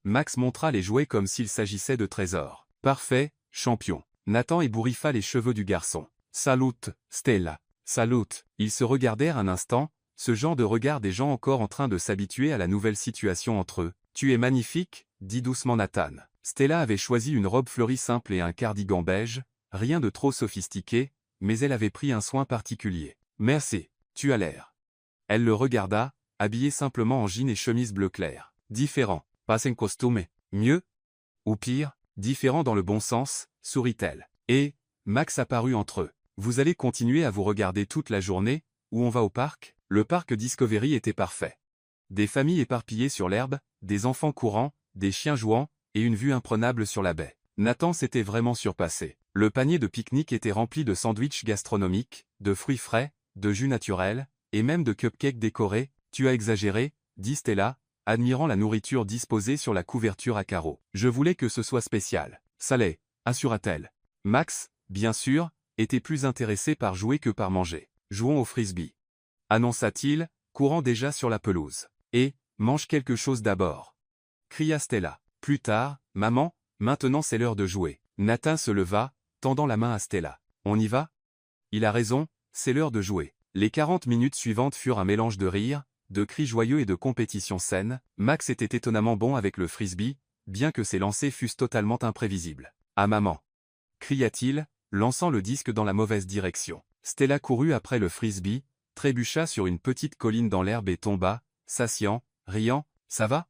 Max montra les jouets comme s'il s'agissait de trésors. Parfait, champion. Nathan ébouriffa les cheveux du garçon. Salut, Stella. Salut. Ils se regardèrent un instant, ce genre de regard des gens encore en train de s'habituer à la nouvelle situation entre eux. Tu es magnifique, dit doucement Nathan. Stella avait choisi une robe fleurie simple et un cardigan beige, rien de trop sophistiqué, mais elle avait pris un soin particulier. Merci, tu as l'air. Elle le regarda, habillé simplement en jean et chemise bleu clair. Différent, pas en costume. Mieux? Ou pire, différent dans le bon sens, sourit-elle. Et, Max apparut entre eux. Vous allez continuer à vous regarder toute la journée, ou on va au parc? Le parc Discovery était parfait. Des familles éparpillées sur l'herbe, des enfants courant, des chiens jouant, et une vue imprenable sur la baie. Nathan s'était vraiment surpassé. Le panier de pique-nique était rempli de sandwichs gastronomiques, de fruits frais, de jus naturel, et même de cupcakes décorés. Tu as exagéré, dit Stella, admirant la nourriture disposée sur la couverture à carreaux. Je voulais que ce soit spécial. Salé, assura-t-elle. Max, bien sûr, était plus intéressé par jouer que par manger. Jouons au frisbee. Annonça-t-il, courant déjà sur la pelouse. Et, mange quelque chose d'abord. Cria Stella. Plus tard, maman, maintenant c'est l'heure de jouer. Nathan se leva, tendant la main à Stella. On y va? Il a raison, c'est l'heure de jouer. Les 40 minutes suivantes furent un mélange de rires, de cris joyeux et de compétition saine. Max était étonnamment bon avec le frisbee, bien que ses lancers fussent totalement imprévisibles. Ah maman! Cria-t-il, lançant le disque dans la mauvaise direction. Stella courut après le frisbee, trébucha sur une petite colline dans l'herbe et tomba, s'assiant, riant. Ça va?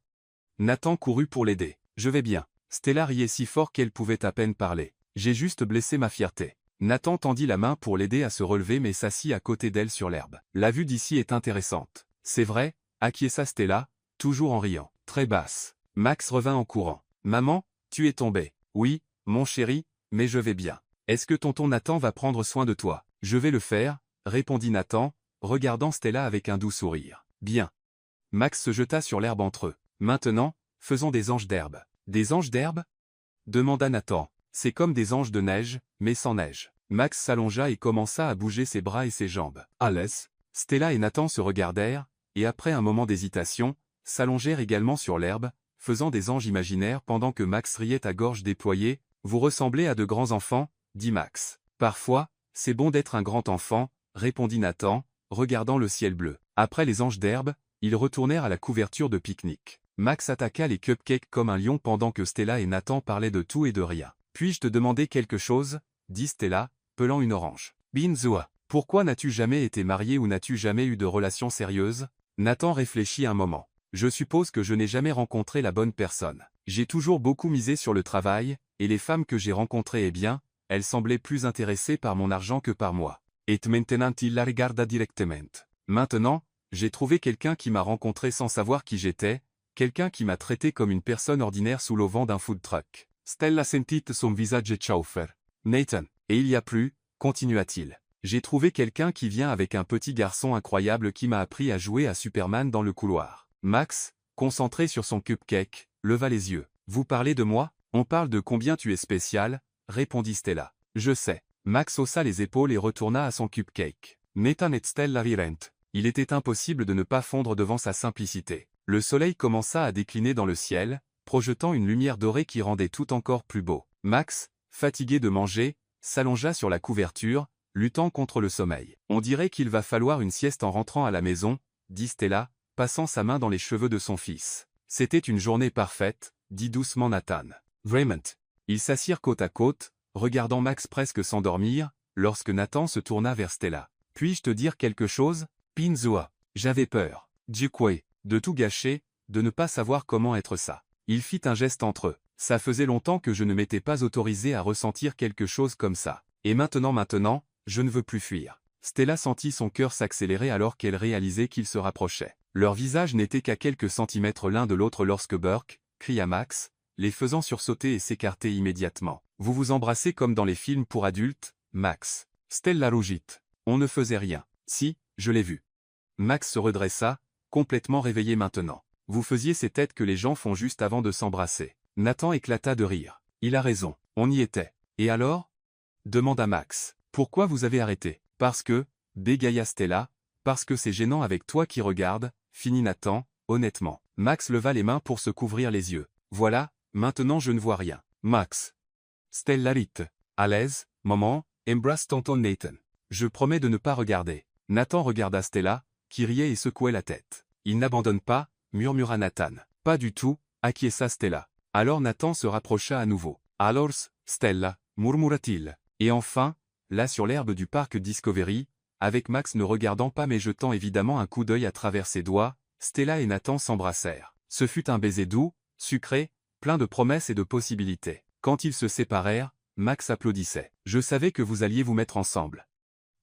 Nathan courut pour l'aider. Je vais bien. Stella riait si fort qu'elle pouvait à peine parler. J'ai juste blessé ma fierté. Nathan tendit la main pour l'aider à se relever mais s'assit à côté d'elle sur l'herbe. La vue d'ici est intéressante. C'est vrai, acquiesça Stella, toujours en riant. Très basse. Max revint en courant. Maman, tu es tombée. Oui, mon chéri, mais je vais bien. Est-ce que tonton Nathan va prendre soin de toi? Je vais le faire, répondit Nathan, regardant Stella avec un doux sourire. Bien. Max se jeta sur l'herbe entre eux. Maintenant, faisons des anges d'herbe. Des anges d'herbe? Demanda Nathan. C'est comme des anges de neige, mais sans neige. Max s'allongea et commença à bouger ses bras et ses jambes. À l'aise. Stella et Nathan se regardèrent, et après un moment d'hésitation, s'allongèrent également sur l'herbe, faisant des anges imaginaires pendant que Max riait à gorge déployée. Vous ressemblez à de grands enfants, dit Max. Parfois, c'est bon d'être un grand enfant, répondit Nathan, regardant le ciel bleu. Après les anges d'herbe, ils retournèrent à la couverture de pique-nique. Max attaqua les cupcakes comme un lion pendant que Stella et Nathan parlaient de tout et de rien. Puis-je te demander quelque chose? Dit Stella, pelant une orange. Binzoua. Pourquoi n'as-tu jamais été marié ou n'as-tu jamais eu de relation sérieuse? Nathan réfléchit un moment. Je suppose que je n'ai jamais rencontré la bonne personne. J'ai toujours beaucoup misé sur le travail, et les femmes que j'ai rencontrées elles semblaient plus intéressées par mon argent que par moi. Et maintenant il la regarda directement. Maintenant, j'ai trouvé quelqu'un qui m'a rencontré sans savoir qui j'étais, quelqu'un qui m'a traité comme une personne ordinaire sous l'auvent d'un food truck. Stella sentit son visage chauffer. Nathan. Et il y a plus, continua-t-il. J'ai trouvé quelqu'un qui vient avec un petit garçon incroyable qui m'a appris à jouer à Superman dans le couloir. Max, concentré sur son cupcake, leva les yeux. Vous parlez de moi? On parle de combien tu es spécial, répondit Stella. Je sais. Max haussa les épaules et retourna à son cupcake. Nathan et Stella rirent. Il était impossible de ne pas fondre devant sa simplicité. Le soleil commença à décliner dans le ciel, projetant une lumière dorée qui rendait tout encore plus beau. Max, fatigué de manger, s'allongea sur la couverture, luttant contre le sommeil. On dirait qu'il va falloir une sieste en rentrant à la maison, dit Stella, passant sa main dans les cheveux de son fils. C'était une journée parfaite, dit doucement Nathan. Vraiment. Ils s'assirent côte à côte, regardant Max presque s'endormir, lorsque Nathan se tourna vers Stella. Puis-je te dire quelque chose? Pinzoa. J'avais peur. Djekwe. De tout gâcher, de ne pas savoir comment être ça. Il fit un geste entre eux. Ça faisait longtemps que je ne m'étais pas autorisé à ressentir quelque chose comme ça. Et maintenant, je ne veux plus fuir. Stella sentit son cœur s'accélérer alors qu'elle réalisait qu'il se rapprochait. Leurs visages n'étaient qu'à quelques centimètres l'un de l'autre lorsque Burke cria Max, les faisant sursauter et s'écarter immédiatement. Vous vous embrassez comme dans les films pour adultes, Max. Stella rougit. On ne faisait rien. Si, je l'ai vu. Max se redressa, complètement réveillé maintenant. Vous faisiez ces têtes que les gens font juste avant de s'embrasser. Nathan éclata de rire. Il a raison, on y était. Et alors? Demanda Max. Pourquoi vous avez arrêté? Parce que, bégaya Stella, parce que c'est gênant avec toi qui regarde, finit Nathan, honnêtement. Max leva les mains pour se couvrir les yeux. Voilà, maintenant je ne vois rien. Max. Stella rit. À l'aise, maman, embrasse tonton Nathan. Je promets de ne pas regarder. Nathan regarda Stella, qui riait et secouait la tête. Il n'abandonne pas, murmura Nathan. Pas du tout, acquiesça Stella. Alors Nathan se rapprocha à nouveau. Alors, Stella, murmura-t-il. Et enfin, là sur l'herbe du parc Discovery, avec Max ne regardant pas mais jetant évidemment un coup d'œil à travers ses doigts, Stella et Nathan s'embrassèrent. Ce fut un baiser doux, sucré, plein de promesses et de possibilités. Quand ils se séparèrent, Max applaudissait. « Je savais que vous alliez vous mettre ensemble. »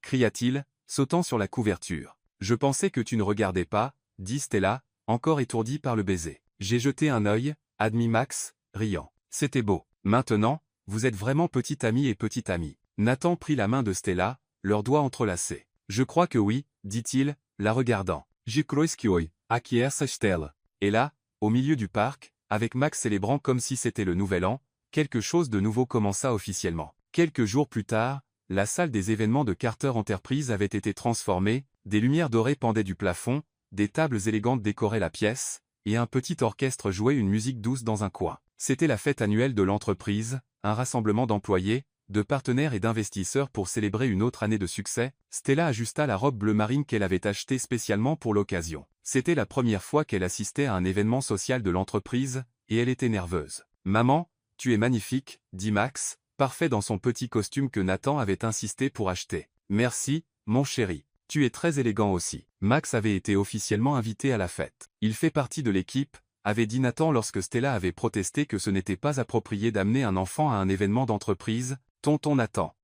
cria-t-il, sautant sur la couverture. « Je pensais que tu ne regardais pas, » dit Stella, encore étourdie par le baiser. « J'ai jeté un œil, » admit Max, riant. « C'était beau. Maintenant, vous êtes vraiment petite amie et petite amie. » Nathan prit la main de Stella, leurs doigts entrelacés. « Je crois que oui, » dit-il, la regardant. « Je crois que oui, acquiesça Stella. » Et là, au milieu du parc, avec Max célébrant comme si c'était le nouvel an, quelque chose de nouveau commença officiellement. Quelques jours plus tard, la salle des événements de Carter Enterprise avait été transformée, des lumières dorées pendaient du plafond, des tables élégantes décoraient la pièce, et un petit orchestre jouait une musique douce dans un coin. C'était la fête annuelle de l'entreprise, un rassemblement d'employés, de partenaires et d'investisseurs pour célébrer une autre année de succès. Stella ajusta la robe bleu marine qu'elle avait achetée spécialement pour l'occasion. C'était la première fois qu'elle assistait à un événement social de l'entreprise, et elle était nerveuse. « Maman, tu es magnifique, » dit Max, parfait dans son petit costume que Nathan avait insisté pour acheter. « Merci, mon chéri. Tu es très élégant aussi. » Max avait été officiellement invité à la fête. Il fait partie de l'équipe, avait dit Nathan lorsque Stella avait protesté que ce n'était pas approprié d'amener un enfant à un événement d'entreprise. Tonton Nathan.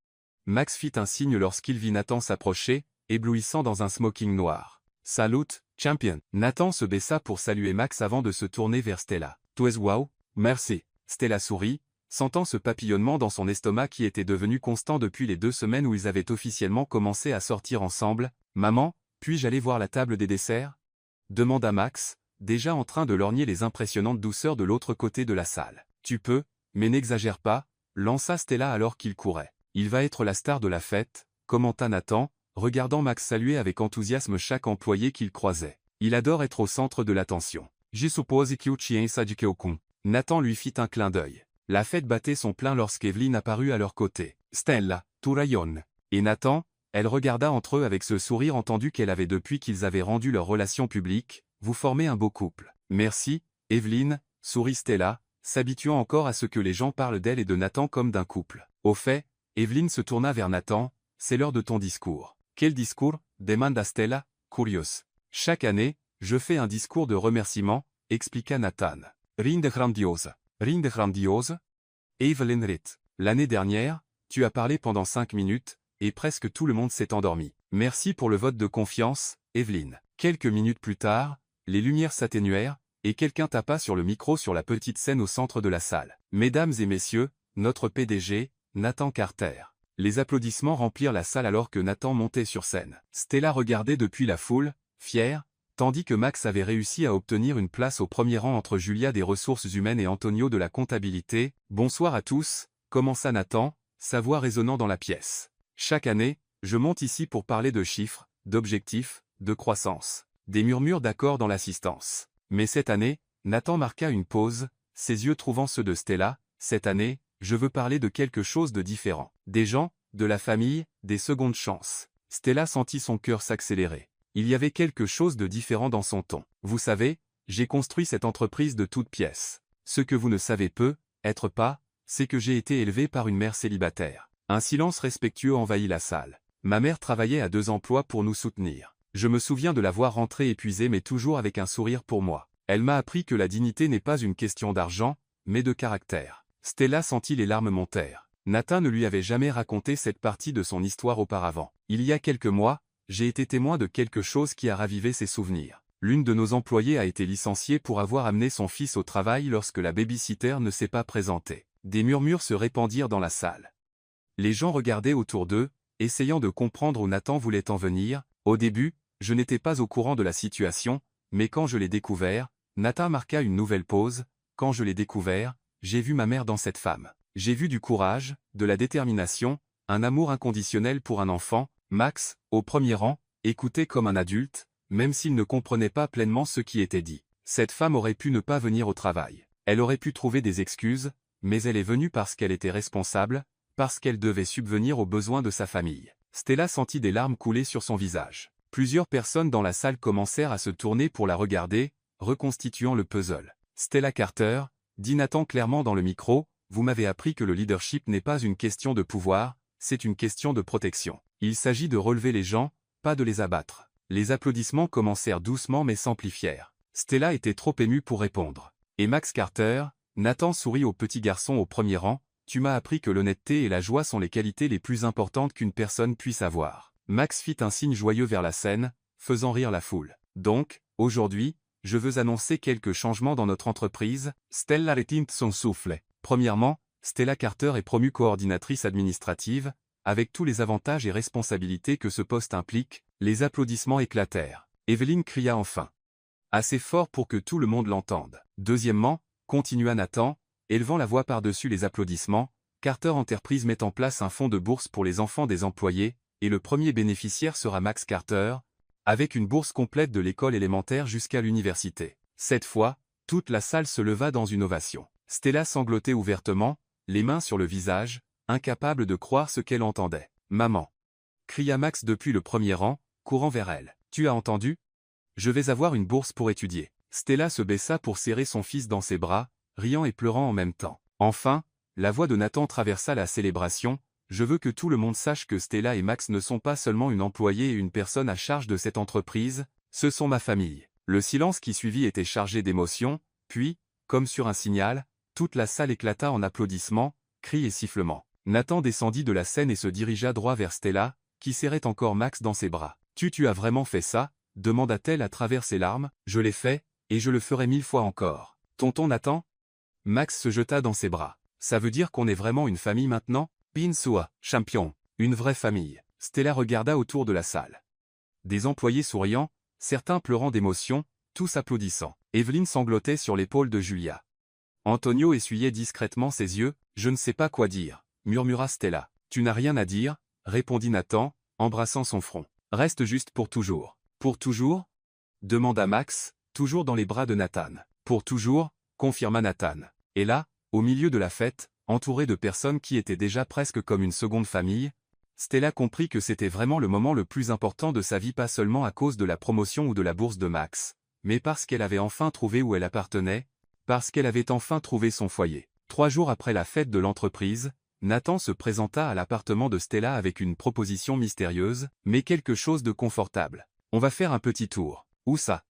Max fit un signe lorsqu'il vit Nathan s'approcher, éblouissant dans un smoking noir. « Salut, champion !» Nathan se baissa pour saluer Max avant de se tourner vers Stella. « Tu es wow, merci. » Stella sourit, sentant ce papillonnement dans son estomac qui était devenu constant depuis les 2 semaines où ils avaient officiellement commencé à sortir ensemble. « Maman, puis-je aller voir la table des desserts ?» demanda Max, déjà en train de lorgner les impressionnantes douceurs de l'autre côté de la salle. « Tu peux, mais n'exagère pas, » lança Stella alors qu'il courait. « Il va être la star de la fête, » commenta Nathan, regardant Max saluer avec enthousiasme chaque employé qu'il croisait. « Il adore être au centre de l'attention. »« Je suppose que tu es un. » Nathan lui fit un clin d'œil. La fête battait son plein lorsqu'Evelyn apparut à leur côté. « Stella, tu rayonnes. » Et Nathan, elle regarda entre eux avec ce sourire entendu qu'elle avait depuis qu'ils avaient rendu leur relation publique. « Vous formez un beau couple. »« Merci, Evelyn, » sourit Stella, s'habituant encore à ce que les gens parlent d'elle et de Nathan comme d'un couple. Au fait, Evelyn se tourna vers Nathan, « C'est l'heure de ton discours. »« Quel discours ?» demanda Stella, curieuse. « Chaque année, je fais un discours de remerciement, » expliqua Nathan. « Rinde grandiose. »« Rinde grandiose ?» Evelyn rit. « L'année dernière, tu as parlé pendant 5 minutes, et presque tout le monde s'est endormi. Merci pour le vote de confiance, Evelyn. » Quelques minutes plus tard, les lumières s'atténuèrent, et quelqu'un tapa sur le micro sur la petite scène au centre de la salle. « Mesdames et messieurs, notre PDG, Nathan Carter. » Les applaudissements remplirent la salle alors que Nathan montait sur scène. Stella regardait depuis la foule, fière, tandis que Max avait réussi à obtenir une place au premier rang entre Julia des ressources humaines et Antonio de la comptabilité. « Bonsoir à tous, » commença Nathan, sa voix résonnant dans la pièce. « Chaque année, je monte ici pour parler de chiffres, d'objectifs, de croissance. » Des murmures d'accord dans l'assistance. Mais cette année, Nathan marqua une pause, ses yeux trouvant ceux de Stella. « Cette année, je veux parler de quelque chose de différent. Des gens, de la famille, des secondes chances. » Stella sentit son cœur s'accélérer. Il y avait quelque chose de différent dans son ton. « Vous savez, j'ai construit cette entreprise de toutes pièces. Ce que vous ne savez peut-être pas, c'est que j'ai été élevé par une mère célibataire. » Un silence respectueux envahit la salle. Ma mère travaillait à 2 emplois pour nous soutenir. Je me souviens de la voir rentrer épuisée mais toujours avec un sourire pour moi. Elle m'a appris que la dignité n'est pas une question d'argent, mais de caractère. Stella sentit les larmes montèrent. Nathan ne lui avait jamais raconté cette partie de son histoire auparavant. Il y a quelques mois, j'ai été témoin de quelque chose qui a ravivé ses souvenirs. L'une de nos employées a été licenciée pour avoir amené son fils au travail lorsque la baby-sitter ne s'est pas présentée. Des murmures se répandirent dans la salle. Les gens regardaient autour d'eux, essayant de comprendre où Nathan voulait en venir. Au début, je n'étais pas au courant de la situation, mais quand je l'ai découvert, Nathan marqua une nouvelle pause. Quand je l'ai découvert, j'ai vu ma mère dans cette femme. J'ai vu du courage, de la détermination, un amour inconditionnel pour un enfant. Max, au premier rang, écoutait comme un adulte, même s'il ne comprenait pas pleinement ce qui était dit. Cette femme aurait pu ne pas venir au travail. Elle aurait pu trouver des excuses, mais elle est venue parce qu'elle était responsable, parce qu'elle devait subvenir aux besoins de sa famille. Stella sentit des larmes couler sur son visage. Plusieurs personnes dans la salle commencèrent à se tourner pour la regarder, reconstituant le puzzle. « Stella Carter », dit Nathan clairement dans le micro, « vous m'avez appris que le leadership n'est pas une question de pouvoir, c'est une question de protection. Il s'agit de relever les gens, pas de les abattre. » Les applaudissements commencèrent doucement mais s'amplifièrent. Stella était trop émue pour répondre. « Et Max Carter », Nathan sourit au petit garçon au premier rang, « tu m'as appris que l'honnêteté et la joie sont les qualités les plus importantes qu'une personne puisse avoir. » Max fit un signe joyeux vers la scène, faisant rire la foule. « Donc, aujourd'hui, je veux annoncer quelques changements dans notre entreprise. » Stella retint son souffle. Premièrement, Stella Carter est promue coordinatrice administrative, avec tous les avantages et responsabilités que ce poste implique. Les applaudissements éclatèrent. Evelyne cria enfin. Assez fort pour que tout le monde l'entende. Deuxièmement, continua Nathan, élevant la voix par-dessus les applaudissements, Carter Enterprise met en place un fonds de bourse pour les enfants des employés, et le premier bénéficiaire sera Max Carter, avec une bourse complète de l'école élémentaire jusqu'à l'université. Cette fois, toute la salle se leva dans une ovation. Stella sanglotait ouvertement, les mains sur le visage, incapable de croire ce qu'elle entendait. « Maman !» cria Max depuis le premier rang, courant vers elle. « Tu as entendu ? Je vais avoir une bourse pour étudier. » Stella se baissa pour serrer son fils dans ses bras, riant et pleurant en même temps. Enfin, la voix de Nathan traversa la célébration. « Je veux que tout le monde sache que Stella et Max ne sont pas seulement une employée et une personne à charge de cette entreprise, ce sont ma famille. » Le silence qui suivit était chargé d'émotion, puis, comme sur un signal, toute la salle éclata en applaudissements, cris et sifflements. Nathan descendit de la scène et se dirigea droit vers Stella, qui serrait encore Max dans ses bras. « Tu as vraiment fait ça ?» demanda-t-elle à travers ses larmes. « Je l'ai fait, et je le ferai 1000 fois encore. »« Tonton Nathan ?» Max se jeta dans ses bras. « Ça veut dire qu'on est vraiment une famille maintenant ?»« Pinsua, champion, une vraie famille. » Stella regarda autour de la salle. Des employés souriant, certains pleurant d'émotion, tous applaudissant. Evelyne sanglotait sur l'épaule de Julia. Antonio essuyait discrètement ses yeux. « Je ne sais pas quoi dire, » murmura Stella. « Tu n'as rien à dire, » répondit Nathan, embrassant son front. « Reste juste pour toujours. »« Pour toujours ?» demanda Max, toujours dans les bras de Nathan. « Pour toujours, » confirma Nathan. Et là, au milieu de la fête, entouré de personnes qui étaient déjà presque comme une seconde famille, Stella comprit que c'était vraiment le moment le plus important de sa vie, pas seulement à cause de la promotion ou de la bourse de Max, mais parce qu'elle avait enfin trouvé où elle appartenait, parce qu'elle avait enfin trouvé son foyer. 3 jours après la fête de l'entreprise, Nathan se présenta à l'appartement de Stella avec une proposition mystérieuse, mais quelque chose de confortable. « On va faire un petit tour. »« Où ça ?»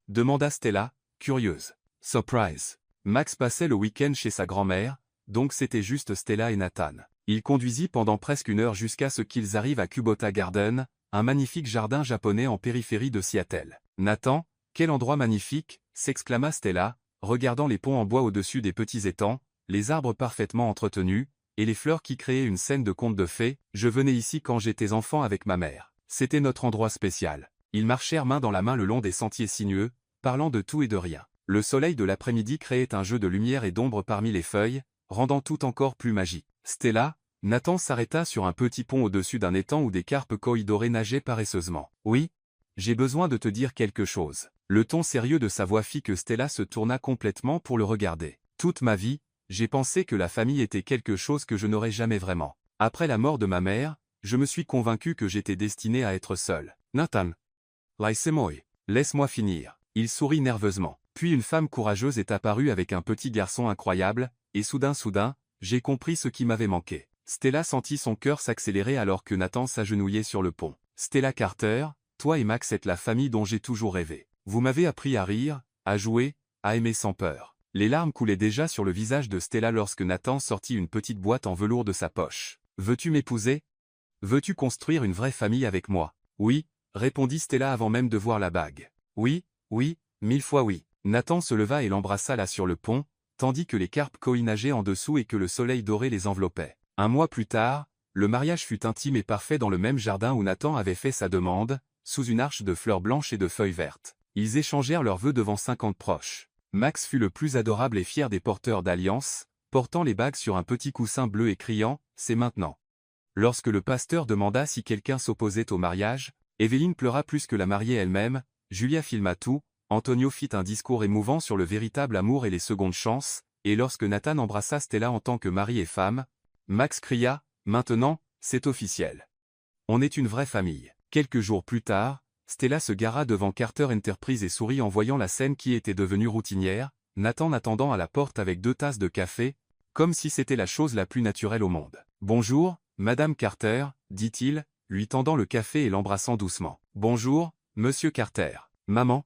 demanda Stella, curieuse. « Surprise. » Max passait le week-end chez sa grand-mère, donc c'était juste Stella et Nathan. Il conduisit pendant presque 1 heure jusqu'à ce qu'ils arrivent à Kubota Garden, un magnifique jardin japonais en périphérie de Seattle. « Nathan, quel endroit magnifique !» s'exclama Stella, regardant les ponts en bois au-dessus des petits étangs, les arbres parfaitement entretenus, et les fleurs qui créaient une scène de conte de fées. « Je venais ici quand j'étais enfant avec ma mère. C'était notre endroit spécial. » Ils marchèrent main dans la main le long des sentiers sinueux, parlant de tout et de rien. Le soleil de l'après-midi créait un jeu de lumière et d'ombre parmi les feuilles, rendant tout encore plus magique. Stella, Nathan s'arrêta sur un petit pont au-dessus d'un étang où des carpes koi dorées nageaient paresseusement. « Oui, j'ai besoin de te dire quelque chose. » Le ton sérieux de sa voix fit que Stella se tourna complètement pour le regarder. « Toute ma vie, j'ai pensé que la famille était quelque chose que je n'aurais jamais vraiment. Après la mort de ma mère, je me suis convaincu que j'étais destiné à être seul. » Nathan. Laisse-moi finir. Il sourit nerveusement. Puis une femme courageuse est apparue avec un petit garçon incroyable, et soudain, j'ai compris ce qui m'avait manqué. Stella sentit son cœur s'accélérer alors que Nathan s'agenouillait sur le pont. « Stella Carter, toi et Max êtes la famille dont j'ai toujours rêvé. Vous m'avez appris à rire, à jouer, à aimer sans peur. » Les larmes coulaient déjà sur le visage de Stella lorsque Nathan sortit une petite boîte en velours de sa poche. « Veux-tu m'épouser ? Veux-tu construire une vraie famille avec moi ?»« Oui, » répondit Stella avant même de voir la bague. « Oui, Oui, 1000 fois oui. Nathan se leva et l'embrassa là sur le pont, tandis que les carpes nageaient en dessous et que le soleil doré les enveloppait. Un mois plus tard, le mariage fut intime et parfait dans le même jardin où Nathan avait fait sa demande, sous une arche de fleurs blanches et de feuilles vertes. Ils échangèrent leurs vœux devant 50 proches. Max fut le plus adorable et fier des porteurs d'alliance, portant les bagues sur un petit coussin bleu et criant « C'est maintenant ». Lorsque le pasteur demanda si quelqu'un s'opposait au mariage, Evelyne pleura plus que la mariée elle-même, Julia filma tout, Antonio fit un discours émouvant sur le véritable amour et les secondes chances, et lorsque Nathan embrassa Stella en tant que mari et femme, Max cria « Maintenant, c'est officiel. On est une vraie famille ». Quelques jours plus tard, Stella se gara devant Carter Enterprise et sourit en voyant la scène qui était devenue routinière, Nathan attendant à la porte avec 2 tasses de café, comme si c'était la chose la plus naturelle au monde. « Bonjour, Madame Carter », dit-il, lui tendant le café et l'embrassant doucement. « Bonjour, Monsieur Carter. »« Maman »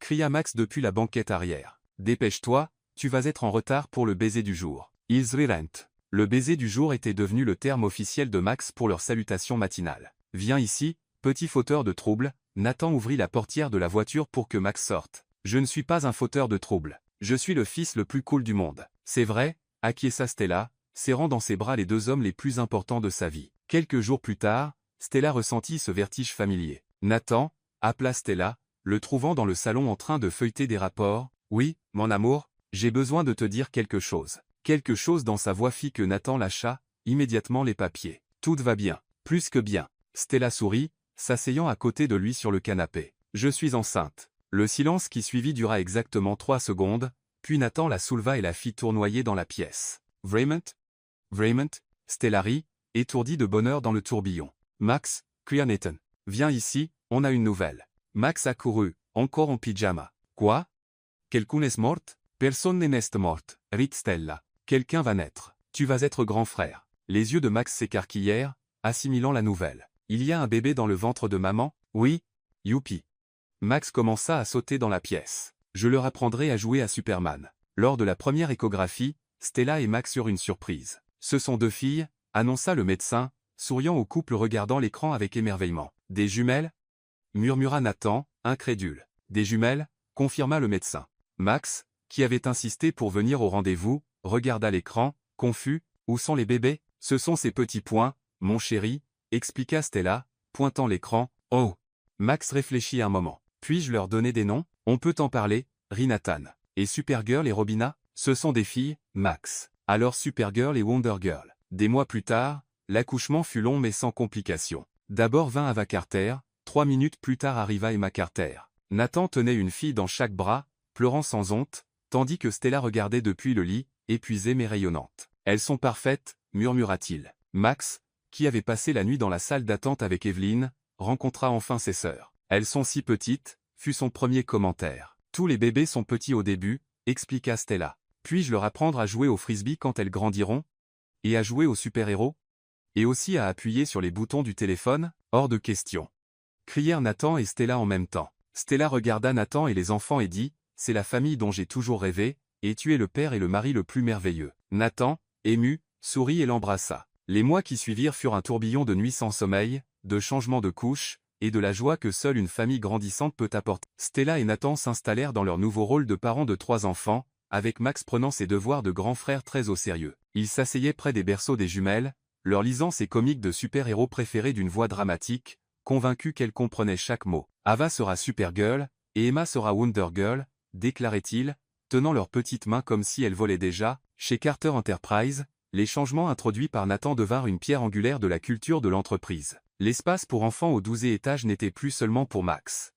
cria Max depuis la banquette arrière. « Dépêche-toi, tu vas être en retard pour le baiser du jour. » Isrirent. Le baiser du jour était devenu le terme officiel de Max pour leur salutation matinale. « Viens ici, petit fauteur de trouble. » Nathan ouvrit la portière de la voiture pour que Max sorte. « Je ne suis pas un fauteur de trouble. Je suis le fils le plus cool du monde. » « C'est vrai », acquiesça Stella, serrant dans ses bras les 2 hommes les plus importants de sa vie. Quelques jours plus tard, Stella ressentit ce vertige familier. Nathan appela Stella, le trouvant dans le salon en train de feuilleter des rapports. « Oui, mon amour, j'ai besoin de te dire quelque chose. » Quelque chose dans sa voix fit que Nathan lâcha immédiatement les papiers. « Tout va bien. Plus que bien. » Stella sourit, s'asseyant à côté de lui sur le canapé. « Je suis enceinte. » Le silence qui suivit dura exactement 3 secondes, puis Nathan la souleva et la fit tournoyer dans la pièce. « Vraiment? Vraiment ?» Stella rit, étourdie de bonheur dans le tourbillon. « Max, cria Nathan. Viens ici, on a une nouvelle. » Max accourut, encore en pyjama. « Quoi? Quelqu'un est mort? Personne n'est mort, rit Stella. Quelqu'un va naître. Tu vas être grand frère. » Les yeux de Max s'écarquillèrent, assimilant la nouvelle. « Il y a un bébé dans le ventre de maman? » « Oui. Youpi. » Max commença à sauter dans la pièce. « Je leur apprendrai à jouer à Superman. » Lors de la première échographie, Stella et Max eurent une surprise. « Ce sont 2 filles, » annonça le médecin, souriant au couple regardant l'écran avec émerveillement. « Des jumelles ?» murmura Nathan, incrédule. « Des jumelles ?» confirma le médecin. Max, qui avait insisté pour venir au rendez-vous, regarda l'écran, confus. « Où sont les bébés? »« Ce sont ces petits points, mon chéri, » expliqua Stella, pointant l'écran. « Oh !» Max réfléchit un moment. « Puis-je leur donner des noms? »« On peut en parler, » rit Nathan. « Et Supergirl et Robina? » Ce sont des filles, Max. Alors Supergirl et Wonder Girl. Des mois plus tard, l'accouchement fut long mais sans complications. D'abord vint Ava Carter, 3 minutes plus tard arriva Emma Carter. Nathan tenait une fille dans chaque bras, pleurant sans honte, tandis que Stella regardait depuis le lit, épuisée mais rayonnante. « Elles sont parfaites, » murmura-t-il. Max, qui avait passé la nuit dans la salle d'attente avec Evelyne, rencontra enfin ses sœurs. « Elles sont si petites », fut son premier commentaire. « Tous les bébés sont petits au début, » expliqua Stella. « Puis-je leur apprendre à jouer au frisbee quand elles grandiront? Et à jouer aux super-héros? Et aussi à appuyer sur les boutons du téléphone? Hors de question. » Crièrent Nathan et Stella en même temps. Stella regarda Nathan et les enfants et dit « C'est la famille dont j'ai toujours rêvé, et tu es le père et le mari le plus merveilleux. » Nathan, ému, sourit et l'embrassa. Les mois qui suivirent furent un tourbillon de nuits sans sommeil, de changements de couches, et de la joie que seule une famille grandissante peut apporter. Stella et Nathan s'installèrent dans leur nouveau rôle de parents de 3 enfants, avec Max prenant ses devoirs de grand frère très au sérieux. Ils s'asseyaient près des berceaux des jumelles, leur lisant ses comiques de super-héros préférés d'une voix dramatique, convaincus qu'elles comprenaient chaque mot. « Ava sera Supergirl, et Emma sera Wonder Girl », déclarait-il, tenant leurs petites mains comme si elles volaient déjà. Chez Carter Enterprise, les changements introduits par Nathan devinrent une pierre angulaire de la culture de l'entreprise. L'espace pour enfants au 12e étage n'était plus seulement pour Max.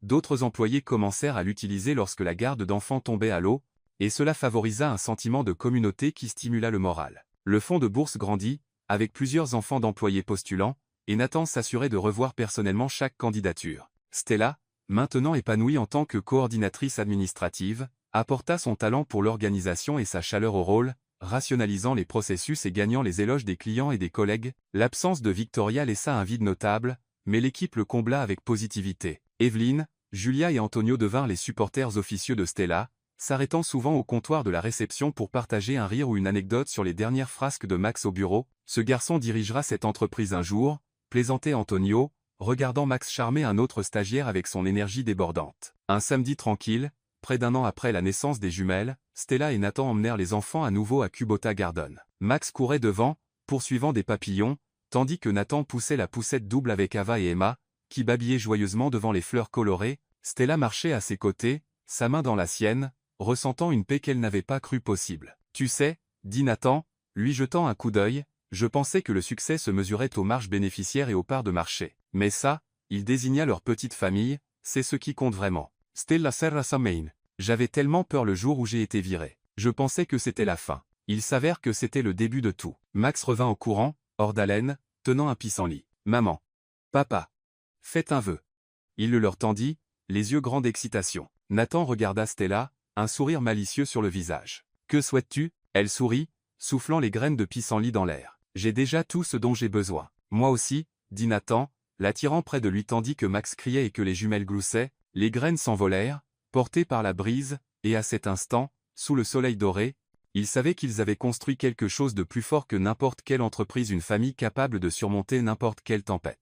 D'autres employés commencèrent à l'utiliser lorsque la garde d'enfants tombait à l'eau, et cela favorisa un sentiment de communauté qui stimula le moral. Le fonds de bourse grandit, avec plusieurs enfants d'employés postulants, et Nathan s'assurait de revoir personnellement chaque candidature. Stella, maintenant épanouie en tant que coordinatrice administrative, apporta son talent pour l'organisation et sa chaleur au rôle, rationalisant les processus et gagnant les éloges des clients et des collègues. L'absence de Victoria laissa un vide notable, mais l'équipe le combla avec positivité. Evelyne, Julia et Antonio devinrent les supporters officieux de Stella, s'arrêtant souvent au comptoir de la réception pour partager un rire ou une anecdote sur les dernières frasques de Max au bureau. « Ce garçon dirigera cette entreprise un jour », plaisantait Antonio, regardant Max charmer un autre stagiaire avec son énergie débordante. Un samedi tranquille, près d'un an après la naissance des jumelles, Stella et Nathan emmenèrent les enfants à nouveau à Kubota Garden. Max courait devant, poursuivant des papillons, tandis que Nathan poussait la poussette double avec Ava et Emma, qui babillaient joyeusement devant les fleurs colorées. Stella marchait à ses côtés, sa main dans la sienne, ressentant une paix qu'elle n'avait pas cru possible. « Tu sais, » dit Nathan, lui jetant un coup d'œil, « je pensais que le succès se mesurait aux marges bénéficiaires et aux parts de marché. Mais ça, » il désigna leur petite famille, « c'est ce qui compte vraiment. Stella Serra Main. J'avais tellement peur le jour où j'ai été viré. Je pensais que c'était la fin. Il s'avère que c'était le début de tout. » Max revint au courant, hors d'haleine, tenant un pissenlit. « Maman. Papa. Faites un vœu. » Il le leur tendit, les yeux grands d'excitation. Nathan regarda Stella, un sourire malicieux sur le visage. « Que souhaites-tu » Elle sourit, soufflant les graines de pissenlit dans l'air. « J'ai déjà tout ce dont j'ai besoin. »« Moi aussi, » dit Nathan, l'attirant près de lui tandis que Max criait et que les jumelles gloussaient. Les graines s'envolèrent, portées par la brise, et à cet instant, sous le soleil doré, ils savaient qu'ils avaient construit quelque chose de plus fort que n'importe quelle entreprise, une famille capable de surmonter n'importe quelle tempête.